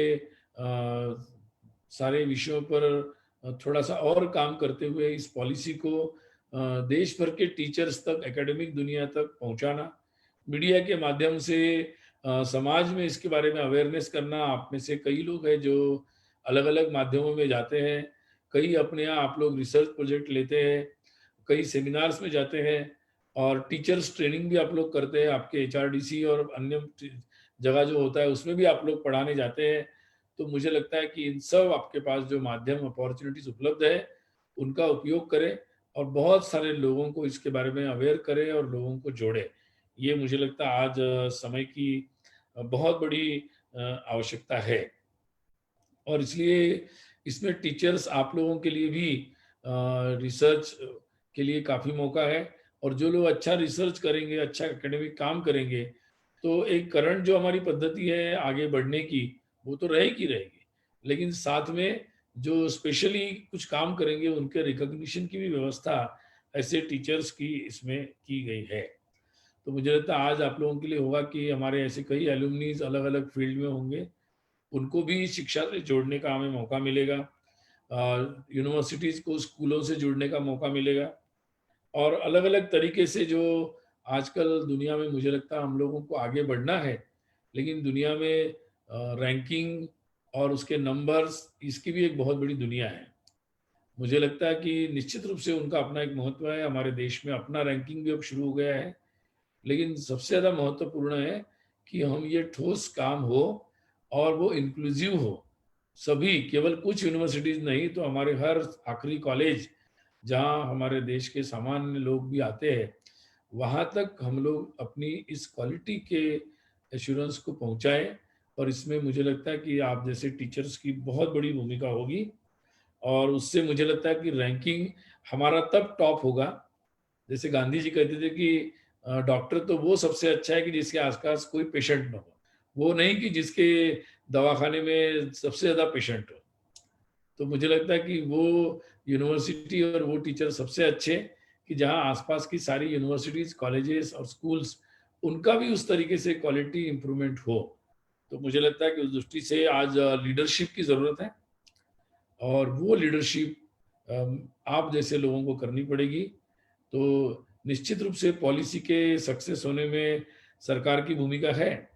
सारे विषयों पर थोड़ा सा और काम करते हुए इस पॉलिसी को देश भर के टीचर्स तक, एकेडमिक दुनिया तक पहुंचाना, मीडिया के माध्यम से समाज में इसके बारे में अवेयरनेस करना। आप में से कई लोग हैं जो अलग अलग माध्यमों में जाते हैं, कई अपने यहाँ आप लोग रिसर्च प्रोजेक्ट लेते हैं, कई सेमिनार्स में जाते हैं और टीचर्स ट्रेनिंग भी आप लोग करते हैं। आपके एचआरडीसी और अन्य जगह जो होता है उसमें भी आप लोग पढ़ाने जाते हैं। तो मुझे लगता है कि इन सब आपके पास जो माध्यम, अपॉर्चुनिटीज उपलब्ध है, उनका उपयोग करें और बहुत सारे लोगों को इसके बारे में अवेयर करें और लोगों को जोड़ें। ये मुझे लगता है आज समय की बहुत बड़ी आवश्यकता है। और इसलिए इसमें टीचर्स आप लोगों के लिए भी रिसर्च के लिए काफ़ी मौका है। और जो लोग अच्छा रिसर्च करेंगे, अच्छा एकेडमिक काम करेंगे, तो एक करंट जो हमारी पद्धति है आगे बढ़ने की, वो तो रहेगी रहेगी, लेकिन साथ में जो स्पेशली कुछ काम करेंगे उनके रिकॉग्निशन की भी व्यवस्था ऐसे टीचर्स की इसमें की गई है। तो मुझे लगता है आज आप लोगों के लिए होगा कि हमारे ऐसे कई एलुमनीज अलग अलग फील्ड में होंगे, उनको भी शिक्षा से जोड़ने का हमें मौका मिलेगा। यूनिवर्सिटीज़ को स्कूलों से जुड़ने का मौका मिलेगा और अलग-अलग तरीके से जो आजकल दुनिया में मुझे लगता है हम लोगों को आगे बढ़ना है, लेकिन दुनिया में रैंकिंग और उसके नंबर्स, इसकी भी एक बहुत बड़ी दुनिया है। मुझे लगता है कि निश्चित रूप से उनका अपना एक महत्व है। हमारे देश में अपना रैंकिंग भी अब शुरू हो गया है, लेकिन सबसे ज़्यादा महत्वपूर्ण है कि हम ये ठोस काम हो और वो इंक्लूसिव हो। सभी, केवल कुछ यूनिवर्सिटीज़ नहीं, तो हमारे हर आखिरी कॉलेज जहाँ हमारे देश के सामान्य लोग भी आते हैं, वहाँ तक हम लोग अपनी इस क्वालिटी के एश्योरेंस को पहुँचाएँ। और इसमें मुझे लगता है कि आप जैसे टीचर्स की बहुत बड़ी भूमिका होगी और उससे मुझे लगता है कि रैंकिंग हमारा तब टॉप होगा। जैसे गांधी जी कहते थे कि डॉक्टर तो वो सबसे अच्छा है कि जिसके आसपास कोई पेशेंट ना हो, वो नहीं कि जिसके दवाखाने में सबसे ज़्यादा पेशेंट हो। तो मुझे लगता है कि वो यूनिवर्सिटी और वो टीचर सबसे अच्छे कि जहाँ आसपास की सारी यूनिवर्सिटीज़, कॉलेजेस और स्कूल्स, उनका भी उस तरीके से क्वालिटी इम्प्रूवमेंट हो। तो मुझे लगता है कि उस दृष्टि से आज लीडरशिप की ज़रूरत है और वो लीडरशिप आप जैसे लोगों को करनी पड़ेगी। तो निश्चित रूप से पॉलिसी के सक्सेस होने में सरकार की भूमिका है,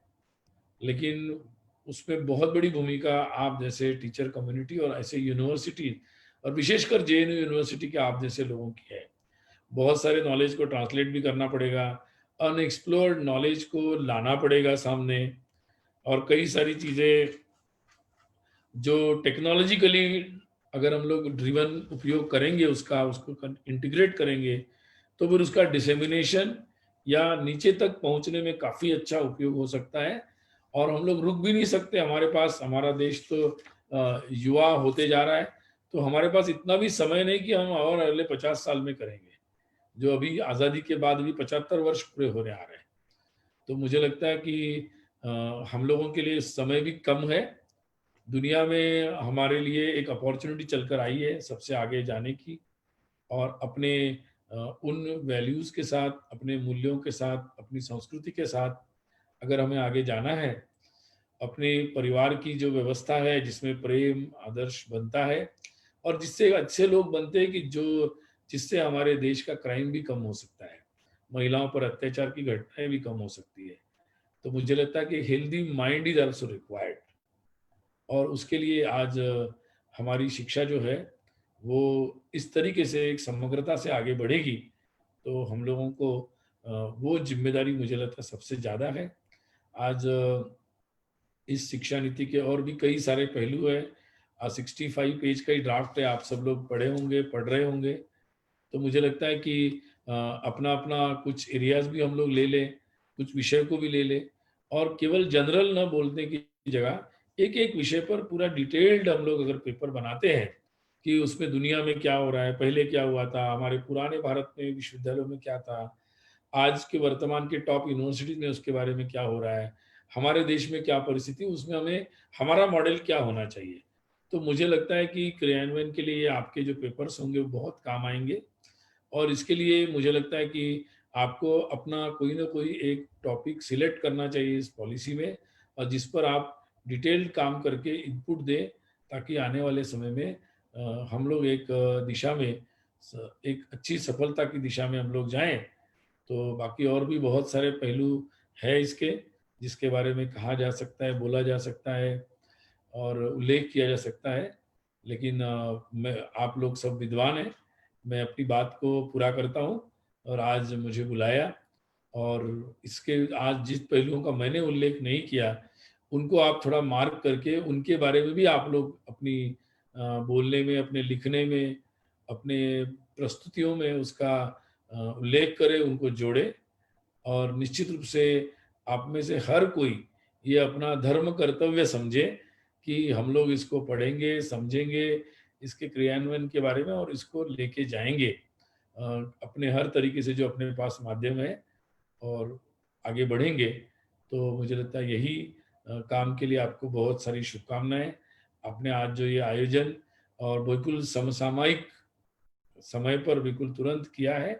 लेकिन उसमें बहुत बड़ी भूमिका आप जैसे टीचर कम्युनिटी और ऐसे यूनिवर्सिटी और विशेषकर जेएनयू यूनिवर्सिटी के आप जैसे लोगों की है। बहुत सारे नॉलेज को ट्रांसलेट भी करना पड़ेगा, अनएक्सप्लोर्ड नॉलेज को लाना पड़ेगा सामने, और कई सारी चीज़ें जो टेक्नोलॉजिकली अगर हम लोग ड्रिवन उपयोग करेंगे उसका, उसको इंटीग्रेट करेंगे, तो फिर उसका डिसेमिनेशन या नीचे तक पहुंचने में काफी अच्छा उपयोग हो सकता है। और हम लोग रुक भी नहीं सकते, हमारे पास, हमारा देश तो युवा होते जा रहा है, तो हमारे पास इतना भी समय नहीं कि हम और अगले 50 साल में करेंगे, जो अभी आज़ादी के बाद भी 75 वर्ष पूरे होने आ रहे हैं। तो मुझे लगता है कि हम लोगों के लिए समय भी कम है। दुनिया में हमारे लिए एक अपॉर्चुनिटी चलकर आई है सबसे आगे जाने की, और अपने उन वैल्यूज़ के साथ, अपने मूल्यों के साथ, अपनी संस्कृति के साथ अगर हमें आगे जाना है, अपने परिवार की जो व्यवस्था है जिसमें प्रेम, आदर्श बनता है, और जिससे अच्छे लोग बनते हैं कि जिससे हमारे देश का क्राइम भी कम हो सकता है, महिलाओं पर अत्याचार की घटनाएं भी कम हो सकती है। तो मुझे लगता है कि healthy mind is also required, और उसके लिए आज हमारी शिक्षा जो है वो इस तरीके से एक समग्रता से आगे बढ़ेगी, तो हम लोगों को वो जिम्मेदारी मुझे लगता है सबसे ज़्यादा है। आज इस शिक्षा नीति के और भी कई सारे पहलू है। 65 पेज का ही ड्राफ्ट है, आप सब लोग पढ़े होंगे, पढ़ रहे होंगे। तो मुझे लगता है कि अपना अपना कुछ एरियाज भी हम लोग ले लें, कुछ विषय को भी ले लें, और केवल जनरल न बोलने की जगह एक एक विषय पर पूरा डिटेल्ड हम लोग अगर पेपर बनाते हैं कि उसमें दुनिया में क्या हो रहा है, पहले क्या हुआ था, हमारे पुराने भारत में विश्वविद्यालयों में क्या था, आज के वर्तमान के टॉप यूनिवर्सिटी में उसके बारे में क्या हो रहा है, हमारे देश में क्या परिस्थिति, उसमें हमें हमारा मॉडल क्या होना चाहिए। तो मुझे लगता है कि क्रियान्वयन के लिए आपके जो पेपर्स होंगे वो बहुत काम आएंगे। और इसके लिए मुझे लगता है कि आपको अपना कोई ना कोई एक टॉपिक सिलेक्ट करना चाहिए इस पॉलिसी में, और जिस पर आप डिटेल्ड काम करके इनपुट दें, ताकि आने वाले समय में हम लोग एक दिशा में, एक अच्छी सफलता की दिशा में हम लोग जाएं। तो बाकी और भी बहुत सारे पहलू है इसके, जिसके बारे में कहा जा सकता है, बोला जा सकता है और उल्लेख किया जा सकता है। लेकिन मैं, आप लोग सब विद्वान हैं, मैं अपनी बात को पूरा करता हूँ। और आज मुझे बुलाया, और इसके आज जिस पहलुओं का मैंने उल्लेख नहीं किया, उनको आप थोड़ा मार्क करके उनके बारे में भी आप लोग अपनी बोलने में, अपने लिखने में, अपने प्रस्तुतियों में उसका उल्लेख करें, उनको जोड़ें। और निश्चित रूप से आप में से हर कोई ये अपना धर्म कर्तव्य समझे कि हम लोग इसको पढ़ेंगे, समझेंगे, इसके क्रियान्वयन के बारे में, और इसको लेके जाएंगे अपने हर तरीके से जो अपने पास माध्यम है, और आगे बढ़ेंगे। तो मुझे लगता है यही काम के लिए आपको बहुत सारी शुभकामनाएं। आपने आज जो ये आयोजन और बिल्कुल समसामयिक समय पर बिल्कुल तुरंत किया है,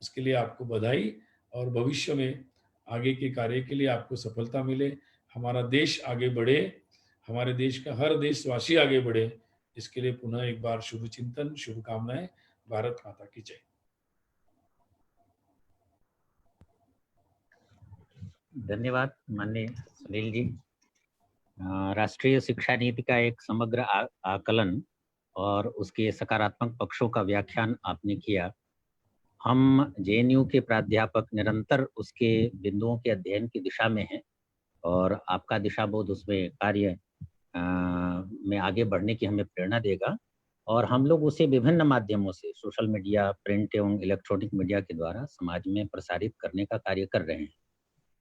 उसके लिए आपको बधाई। और भविष्य में आगे के कार्य के लिए आपको सफलता मिले, हमारा देश आगे बढ़े, हमारे देश का हर देशवासी आगे बढ़े, इसके लिए पुनः एक बार शुभ चिंतन, शुभकामनाएं। भारत माता की जय। धन्यवाद माननीय सुनील जी। राष्ट्रीय शिक्षा नीति का एक समग्र आकलन और उसके सकारात्मक पक्षों का व्याख्यान आपने किया। हम जेएनयू के प्राध्यापक निरंतर उसके बिंदुओं के अध्ययन की दिशा में हैं, और आपका दिशाबोध उसमें कार्य में आगे बढ़ने की हमें प्रेरणा देगा। और हम लोग उसे विभिन्न माध्यमों से, सोशल मीडिया, प्रिंट एवं इलेक्ट्रॉनिक मीडिया के द्वारा समाज में प्रसारित करने का कार्य कर रहे हैं।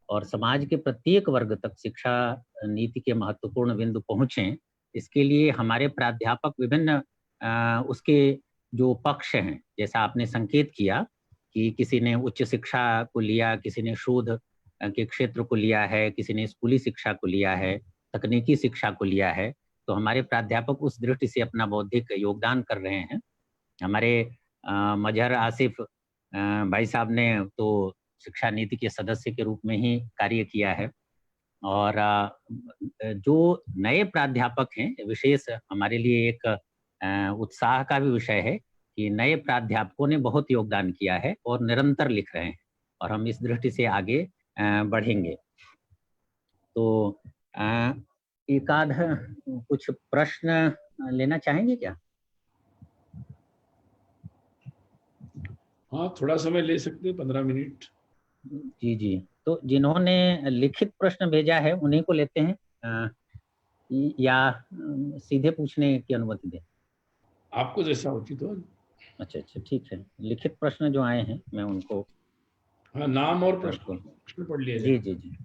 और समाज के प्रत्येक वर्ग तक शिक्षा नीति के महत्वपूर्ण बिंदु पहुंचे, इसके लिए हमारे प्राध्यापक विभिन्न उसके जो पक्ष हैं, जैसा आपने संकेत किया कि किसी ने उच्च शिक्षा को लिया, किसी ने शोध के क्षेत्र को लिया है, किसी ने स्कूली शिक्षा को लिया है, तकनीकी शिक्षा को लिया है, तो हमारे प्राध्यापक उस दृष्टि से अपना बौद्धिक योगदान कर रहे हैं। हमारे मजहर आसिफ भाई साहब ने तो शिक्षा नीति के सदस्य के रूप में ही कार्य किया है। और जो नए प्राध्यापक हैं, विशेष हमारे लिए एक उत्साह का भी विषय है कि नए प्राध्यापकों ने बहुत योगदान किया है और निरंतर लिख रहे हैं, और हम इस दृष्टि से आगे बढ़ेंगे। तो एक आध कुछ प्रश्न लेना चाहेंगे क्या? हाँ, थोड़ा समय ले सकते हैं, 15 मिनट। जी जी, तो जिन्होंने लिखित प्रश्न भेजा है उन्हीं को लेते हैं, या सीधे पूछने की अनुमति दें? आपको जैसा उचित हो। अच्छा अच्छा, ठीक है। लिखित प्रश्न जो आए हैं मैं उनको हाँ, नाम और बिल्कुल, प्रश्न पढ़ लिया जाए। जी जी जी।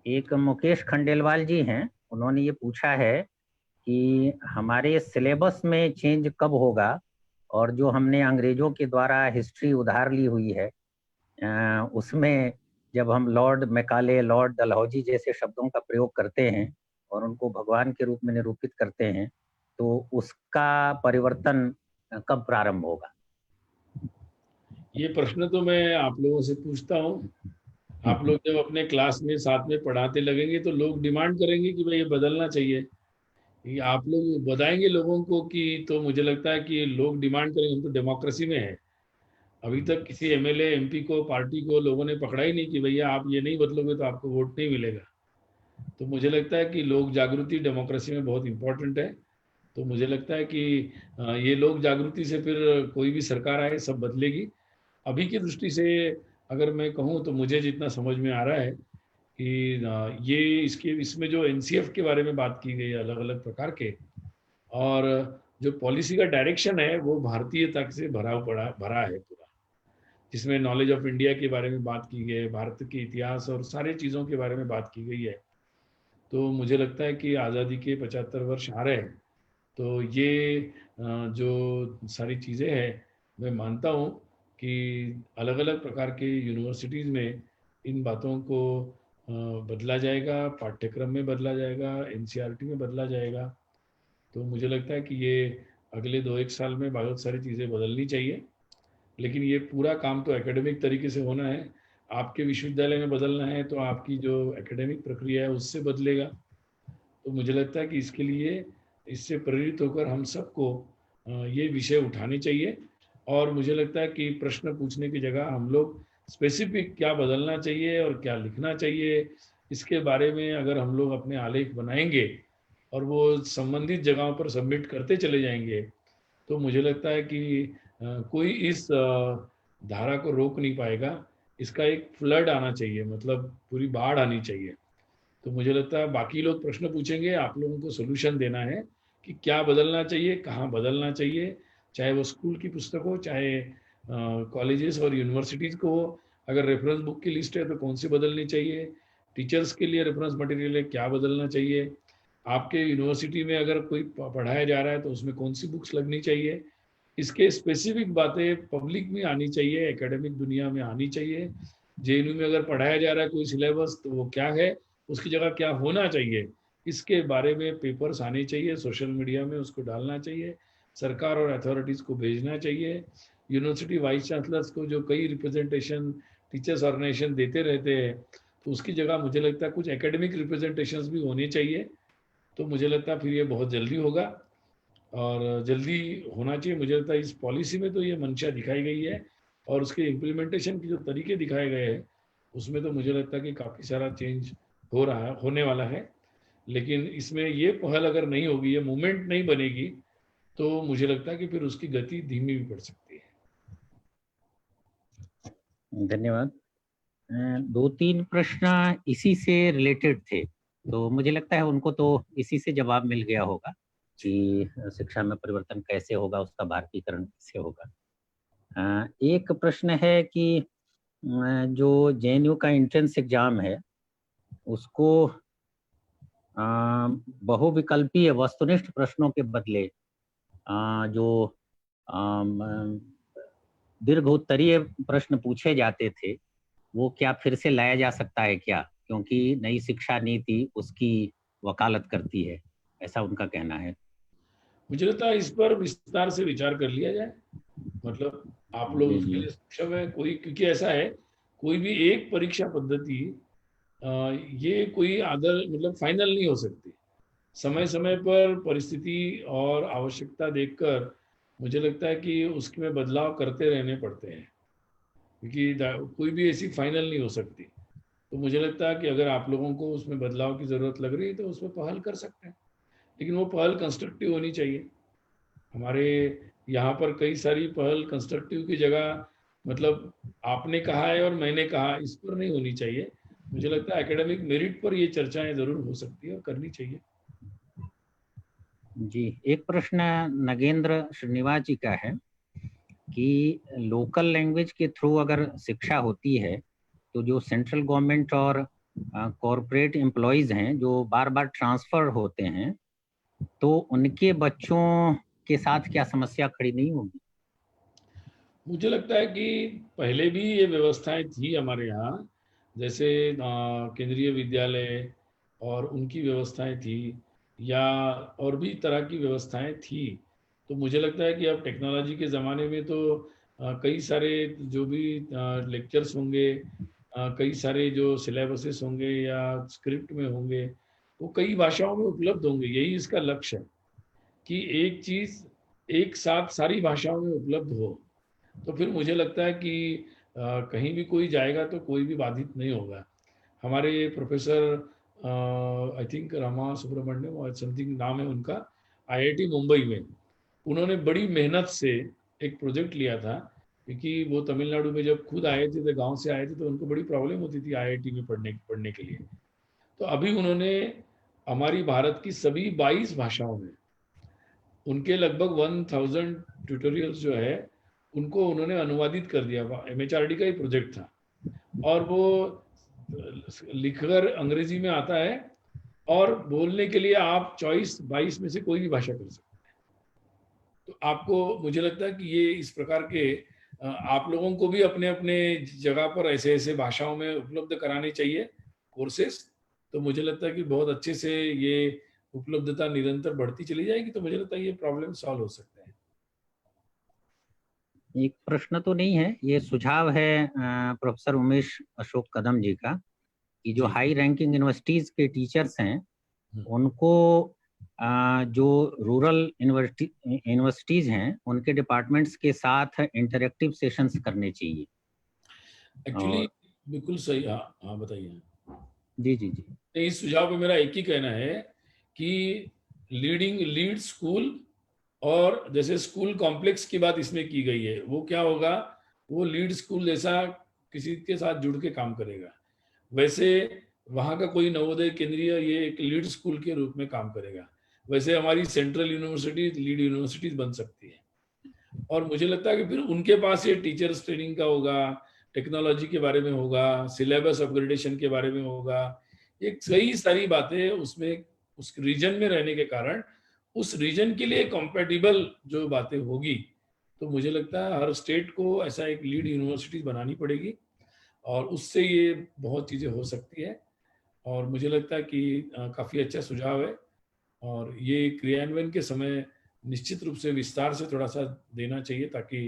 एक मुकेश खंडेलवाल जी हैं, उन्होंने ये पूछा है कि हमारे सिलेबस में चेंज कब होगा, और जो हमने अंग्रेजों के द्वारा हिस्ट्री उधार ली हुई है, उसमें जब हम लॉर्ड मैकाले, लॉर्ड डलहौजी जैसे शब्दों का प्रयोग करते हैं और उनको भगवान के रूप में निरूपित करते हैं, तो उसका परिवर्तन कब प्रारंभ होगा? ये प्रश्न तो मैं आप लोगों से पूछता हूँ। आप लोग जब अपने क्लास में साथ में पढ़ाते लगेंगे तो लोग डिमांड करेंगे कि भाई ये बदलना चाहिए। ये आप लोग बताएंगे लोगों को कि, तो मुझे लगता है कि लोग डिमांड करेंगे। हम तो डेमोक्रेसी में है। अभी तक किसी एमएलए एमपी को, पार्टी को लोगों ने पकड़ा ही नहीं कि भैया आप ये नहीं बदलोगे तो आपको वोट नहीं मिलेगा। तो मुझे लगता है कि लोक जागृति डेमोक्रेसी में बहुत इंपॉर्टेंट है। तो मुझे लगता है कि ये लोक जागृति से फिर कोई भी सरकार आए सब बदलेगी। अभी की दृष्टि से अगर मैं कहूँ तो मुझे जितना समझ में आ रहा है कि ये इसमें जो एनसीएफ के बारे में बात की गई है, अलग अलग प्रकार के, और जो पॉलिसी का डायरेक्शन है वो भारतीयता से भरा है पूरा, जिसमें नॉलेज ऑफ इंडिया के बारे में बात की गई है, भारत के इतिहास और सारी चीज़ों के बारे में बात की गई है। तो मुझे लगता है कि आज़ादी के 75 वर्ष आ रहे हैं, तो ये जो सारी चीज़ें हैं, मैं मानता हूँ कि अलग अलग प्रकार के यूनिवर्सिटीज़ में इन बातों को बदला जाएगा, पाठ्यक्रम में बदला जाएगा, एनसीईआरटी में बदला जाएगा। तो मुझे लगता है कि ये अगले 2-1 साल में बहुत सारी चीज़ें बदलनी चाहिए। लेकिन ये पूरा काम तो एकेडमिक तरीके से होना है। आपके विश्वविद्यालय में बदलना है तो आपकी जो एकेडमिक प्रक्रिया है उससे बदलेगा। तो मुझे लगता है कि इसके लिए, इससे प्रेरित होकर हम सबको ये विषय उठाने चाहिए। और मुझे लगता है कि प्रश्न पूछने की जगह हम लोग स्पेसिफिक क्या बदलना चाहिए और क्या लिखना चाहिए, इसके बारे में अगर हम लोग अपने आलेख बनाएंगे और वो संबंधित जगहों पर सबमिट करते चले जाएंगे, तो मुझे लगता है कि कोई इस धारा को रोक नहीं पाएगा। इसका एक फ्लड आना चाहिए, मतलब पूरी बाढ़ आनी चाहिए। तो मुझे लगता है बाकी लोग प्रश्न पूछेंगे, आप लोगों को सॉल्यूशन देना है कि क्या बदलना चाहिए, कहाँ बदलना चाहिए, चाहे वो स्कूल की पुस्तक हो, चाहे कॉलेजेस और यूनिवर्सिटीज़ को हो। अगर रेफरेंस बुक की लिस्ट है तो कौन सी बदलनी चाहिए, टीचर्स के लिए रेफरेंस मटेरियल है क्या बदलना चाहिए, आपके यूनिवर्सिटी में अगर कोई पढ़ाया जा रहा है तो उसमें कौन सी बुक्स लगनी चाहिए, इसके स्पेसिफिक बातें पब्लिक में आनी चाहिए, एकेडमिक दुनिया में आनी चाहिए। जेएनयू में अगर पढ़ाया जा रहा है कोई सिलेबस तो वो क्या है, उसकी जगह क्या होना चाहिए, इसके बारे में पेपर्स आने चाहिए, सोशल मीडिया में उसको डालना चाहिए, सरकार और अथॉरिटीज़ को भेजना चाहिए। यूनिवर्सिटी वाइस चांसलर्स को जो कई रिप्रेजेंटेशन टीचर्स ऑर्गेनाइजेशन देते रहते हैं, तो उसकी जगह मुझे लगता है कुछ एकेडमिक रिप्रेजेंटेशंस भी होने चाहिए। तो मुझे लगता है फिर ये बहुत जल्दी होगा और जल्दी होना चाहिए। मुझे लगता है इस पॉलिसी में तो ये मंशा दिखाई गई है और उसके इम्प्लीमेंटेशन के जो तरीके दिखाए गए हैं उसमें तो मुझे लगता है कि काफ़ी सारा चेंज हो रहा है, होने वाला है। लेकिन इसमें ये पहल अगर नहीं होगी, ये मूवमेंट नहीं बनेगी, तो मुझे लगता है कि फिर उसकी गति धीमी भी पड़ सकती है। धन्यवाद। दो तीन प्रश्न इसी से रिलेटेड थे, तो मुझे लगता है उनको तो इसी से जवाब मिल गया होगा कि शिक्षा में परिवर्तन कैसे होगा, उसका भारतीयकरण कैसे होगा। एक प्रश्न है कि जो जेएनयू का एंट्रेंस एग्जाम है उसको बहुविकल्पीय वस्तुनिष्ठ प्रश्नों के बदले जो दीर्घ उत्तरीय प्रश्न पूछे जाते थे वो क्या फिर से लाया जा सकता है क्या, क्योंकि नई शिक्षा नीति उसकी वकालत करती है, ऐसा उनका कहना है। मुझे लगता है इस पर विस्तार से विचार कर लिया जाए। मतलब आप लोग जी उसके जी लिए सक्षम है कोई, क्योंकि ऐसा है कोई भी एक परीक्षा पद्धति अ, ये कोई आदर मतलब फाइनल नहीं हो सकती। समय समय पर परिस्थिति और आवश्यकता देखकर मुझे लगता है कि उसमें बदलाव करते रहने पड़ते हैं, क्योंकि कोई भी ऐसी फाइनल नहीं हो सकती। तो मुझे लगता है कि अगर आप लोगों को उसमें बदलाव की ज़रूरत लग रही है तो उसमें पहल कर सकते हैं, लेकिन वो पहल कंस्ट्रक्टिव होनी चाहिए। हमारे यहाँ पर कई सारी पहल कंस्ट्रक्टिव की जगह मतलब आपने कहा है और मैंने कहा, इस पर नहीं होनी चाहिए। मुझे लगता है एकेडमिक मेरिट पर ये चर्चाएं ज़रूर हो सकती है और करनी चाहिए। जी, एक प्रश्न नगेंद्र श्रीनिवास जी का है कि लोकल लैंग्वेज के थ्रू अगर शिक्षा होती है तो जो सेंट्रल गवर्नमेंट और कॉरपोरेट एम्प्लॉयज हैं जो बार बार ट्रांसफर होते हैं, तो उनके बच्चों के साथ क्या समस्या खड़ी नहीं होगी? मुझे लगता है कि पहले भी ये व्यवस्थाएं थी हमारे यहाँ, जैसे केंद्रीय विद्यालय और उनकी व्यवस्थाएं थी, या और भी तरह की व्यवस्थाएं थी। तो मुझे लगता है कि अब टेक्नोलॉजी के ज़माने में तो कई सारे जो भी लेक्चर्स होंगे, कई सारे जो सिलेबसेस होंगे या स्क्रिप्ट में होंगे, वो कई भाषाओं में उपलब्ध होंगे। यही इसका लक्ष्य है कि एक चीज़ एक साथ सारी भाषाओं में उपलब्ध हो। तो फिर मुझे लगता है कि कहीं भी कोई जाएगा तो कोई भी बाधित नहीं होगा। हमारे professor I think Rama Subramaniam और समथिंग नाम है उनका, आईआईटी मुंबई में, उन्होंने बड़ी मेहनत से एक प्रोजेक्ट लिया था, क्योंकि वो तमिलनाडु में जब खुद आए थे, तो गांव से आए थे, तो उनको बड़ी प्रॉब्लम होती थी आईआईटी में पढ़ने के लिए। तो अभी उन्होंने हमारी भारत की सभी 22 भाषाओं में उनके लगभग 1000 ट्यूटोरियल्स जो है उनको उन्होंने अनुवादित कर दिया। एमएचआरडी का ही प्रोजेक्ट था, और वो लिखकर अंग्रेजी में आता है, और बोलने के लिए आप चॉइस 22 में से कोई भी भाषा कर सकते हैं। तो आपको, मुझे लगता है कि ये इस प्रकार के आप लोगों को भी अपने अपने जगह पर ऐसे ऐसे भाषाओं में उपलब्ध कराने चाहिए कोर्सेस। तो मुझे लगता है कि बहुत अच्छे से ये उपलब्धता निरंतर बढ़ती चली जाएगी, तो मुझे लगता है ये प्रॉब्लम सॉल्व हो सकते हैं। एक प्रश्न तो नहीं है, ये सुझाव है प्रोफेसर उमेश अशोक कदम जी का कि जो जी। हाई रैंकिंग यूनिवर्सिटीज के टीचर्स हैं हम्म। उनको जो रूरल यूनिवर्सिटीज हैं उनके डिपार्टमेंट्स के साथ इंटरेक्टिव सेशंस करने चाहिए। एक्चुअली और बिल्कुल सही। हाँ हाँ, बताइए। जी जी जी। तो इस सुझाव पे मेरा एक ही कहना है कि लीड स्कूल, और जैसे स्कूल कॉम्प्लेक्स की बात इसमें की गई है, वो क्या होगा, वो लीड स्कूल जैसा किसी के साथ जुड़ के काम करेगा। वैसे वहाँ का कोई नवोदय केंद्रीय ये एक लीड स्कूल के रूप में काम करेगा। वैसे हमारी सेंट्रल यूनिवर्सिटी लीड यूनिवर्सिटीज बन सकती है। और मुझे लगता है कि फिर उनके पास ये टीचर्स ट्रेनिंग का होगा, टेक्नोलॉजी के बारे में होगा, सिलेबस अपग्रेडेशन के बारे में होगा, ये कई सारी बातें उसमें उस रीजन में रहने के कारण उस रीजन के लिए कॉम्पेटिबल जो बातें होगी। तो मुझे लगता है हर स्टेट को ऐसा एक लीड यूनिवर्सिटी बनानी पड़ेगी, और उससे ये बहुत चीज़ें हो सकती है। और मुझे लगता है कि काफ़ी अच्छा सुझाव है, और ये क्रियान्वयन के समय निश्चित रूप से विस्तार से थोड़ा सा देना चाहिए, ताकि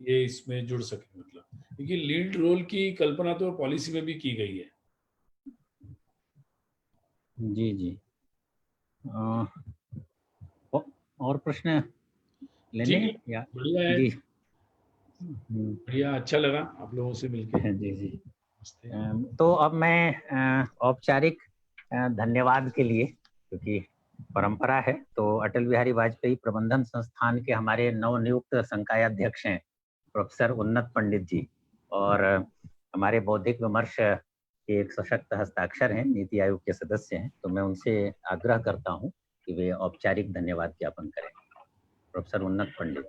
ये इसमें जुड़ सके। मतलब क्योंकि लीड रोल की कल्पना तो पॉलिसी में भी की गई है। जी जी। अ, और प्रश्न लेने ठीक है, हैं या? बढ़िया है। जी। हम्म, बढ़िया, अच्छा लगा आप लोगों से मिलके। जी जी। नमस्ते। तो अब मैं औपचारिक धन्यवाद के लिए, क्योंकि परंपरा है, तो अटल बिहारी वाजपेयी प्रबंधन संस्थान के हमारे नवनियुक्त संकायाध्यक्ष हैं प्रोफेसर उन्नत पंडित जी, और हमारे बौद्धिक विमर्श के एक सशक्त हस्ताक्षर हैं, नीति आयोग के सदस्य हैं, तो मैं उनसे आग्रह करता हूं कि वे औपचारिक धन्यवाद ज्ञापन करें। प्रोफेसर उन्नत पंडित।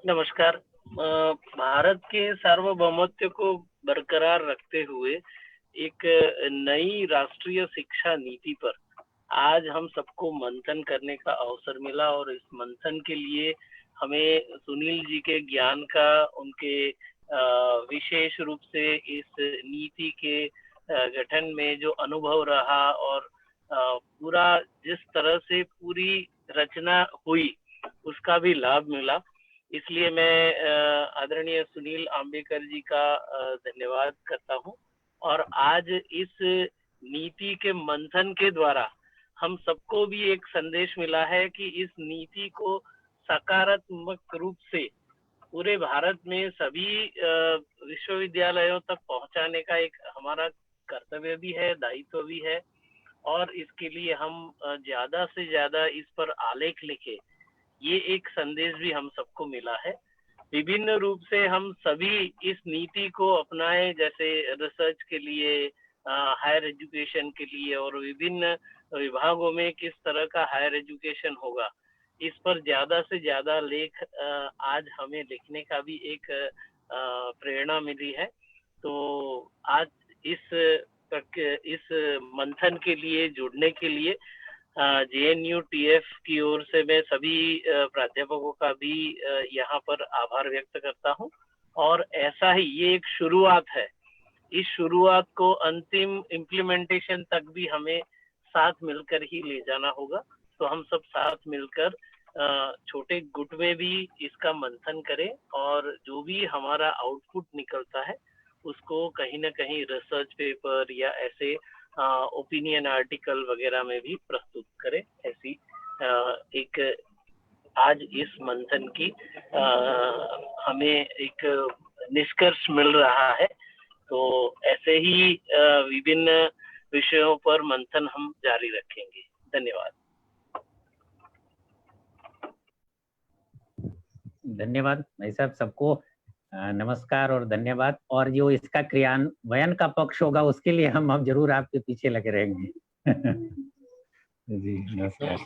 नमस्कार। भारत के सार्वभौमत्व को बरकरार रखते हुए एक नई राष्ट्रीय शिक्षा नीति पर आज हम सबको मंथन करने का अवसर मिला, और इस मंथन के लिए हमें सुनील जी के ज्ञान का, उनके विशेष रूप से इस नीति के गठन में जो अनुभव रहा, और पूरा जिस तरह से पूरी रचना हुई उसका भी लाभ मिला। इसलिए मैं आदरणीय सुनील आम्बेकर जी का धन्यवाद करता हूं। और आज इस नीति के मंथन के द्वारा हम सबको भी एक संदेश मिला है कि इस नीति को सकारात्मक रूप से पूरे भारत में सभी विश्वविद्यालयों तक पहुंचाने का एक हमारा कर्तव्य भी है, दायित्व भी है। और इसके लिए हम ज्यादा से ज्यादा इस पर आलेख लिखे, ये एक संदेश भी हम सबको मिला है। विभिन्न रूप से हम सभी इस नीति को अपनाएं, जैसे रिसर्च के लिए, हायर एजुकेशन के लिए, और विभिन्न विभागों में किस तरह का हायर एजुकेशन होगा, इस पर ज्यादा से ज्यादा लेख आज हमें लिखने का भी एक प्रेरणा मिली है। तो आज इस मंथन के लिए जुड़ने के लिए JNU TF की ओर से मैं सभी प्राध्यापकों का भी यहाँ पर आभार व्यक्त करता हूँ। और ऐसा ही ये एक शुरुआत है, इस शुरुआत को अंतिम इम्प्लीमेंटेशन तक भी हमें साथ मिलकर ही ले जाना होगा। तो हम सब साथ मिलकर छोटे गुट में भी इसका मंथन करें और जो भी हमारा आउटपुट निकलता है उसको कहीं ना कहीं रिसर्च पेपर या ऐसे ओपिनियन आर्टिकल वगैरह में भी प्रस्तुत करें। ऐसी एक आज इस मंथन की हमें एक निष्कर्ष मिल रहा है। तो ऐसे ही विभिन्न विषयों पर मंथन हम जारी रखेंगे। धन्यवाद। धन्यवाद भाई साहब, सबको नमस्कार और धन्यवाद। और जो इसका क्रियान्वयन का पक्ष होगा उसके लिए हम जरूर आपके पीछे लगे रहेंगे। जी नमस्कार।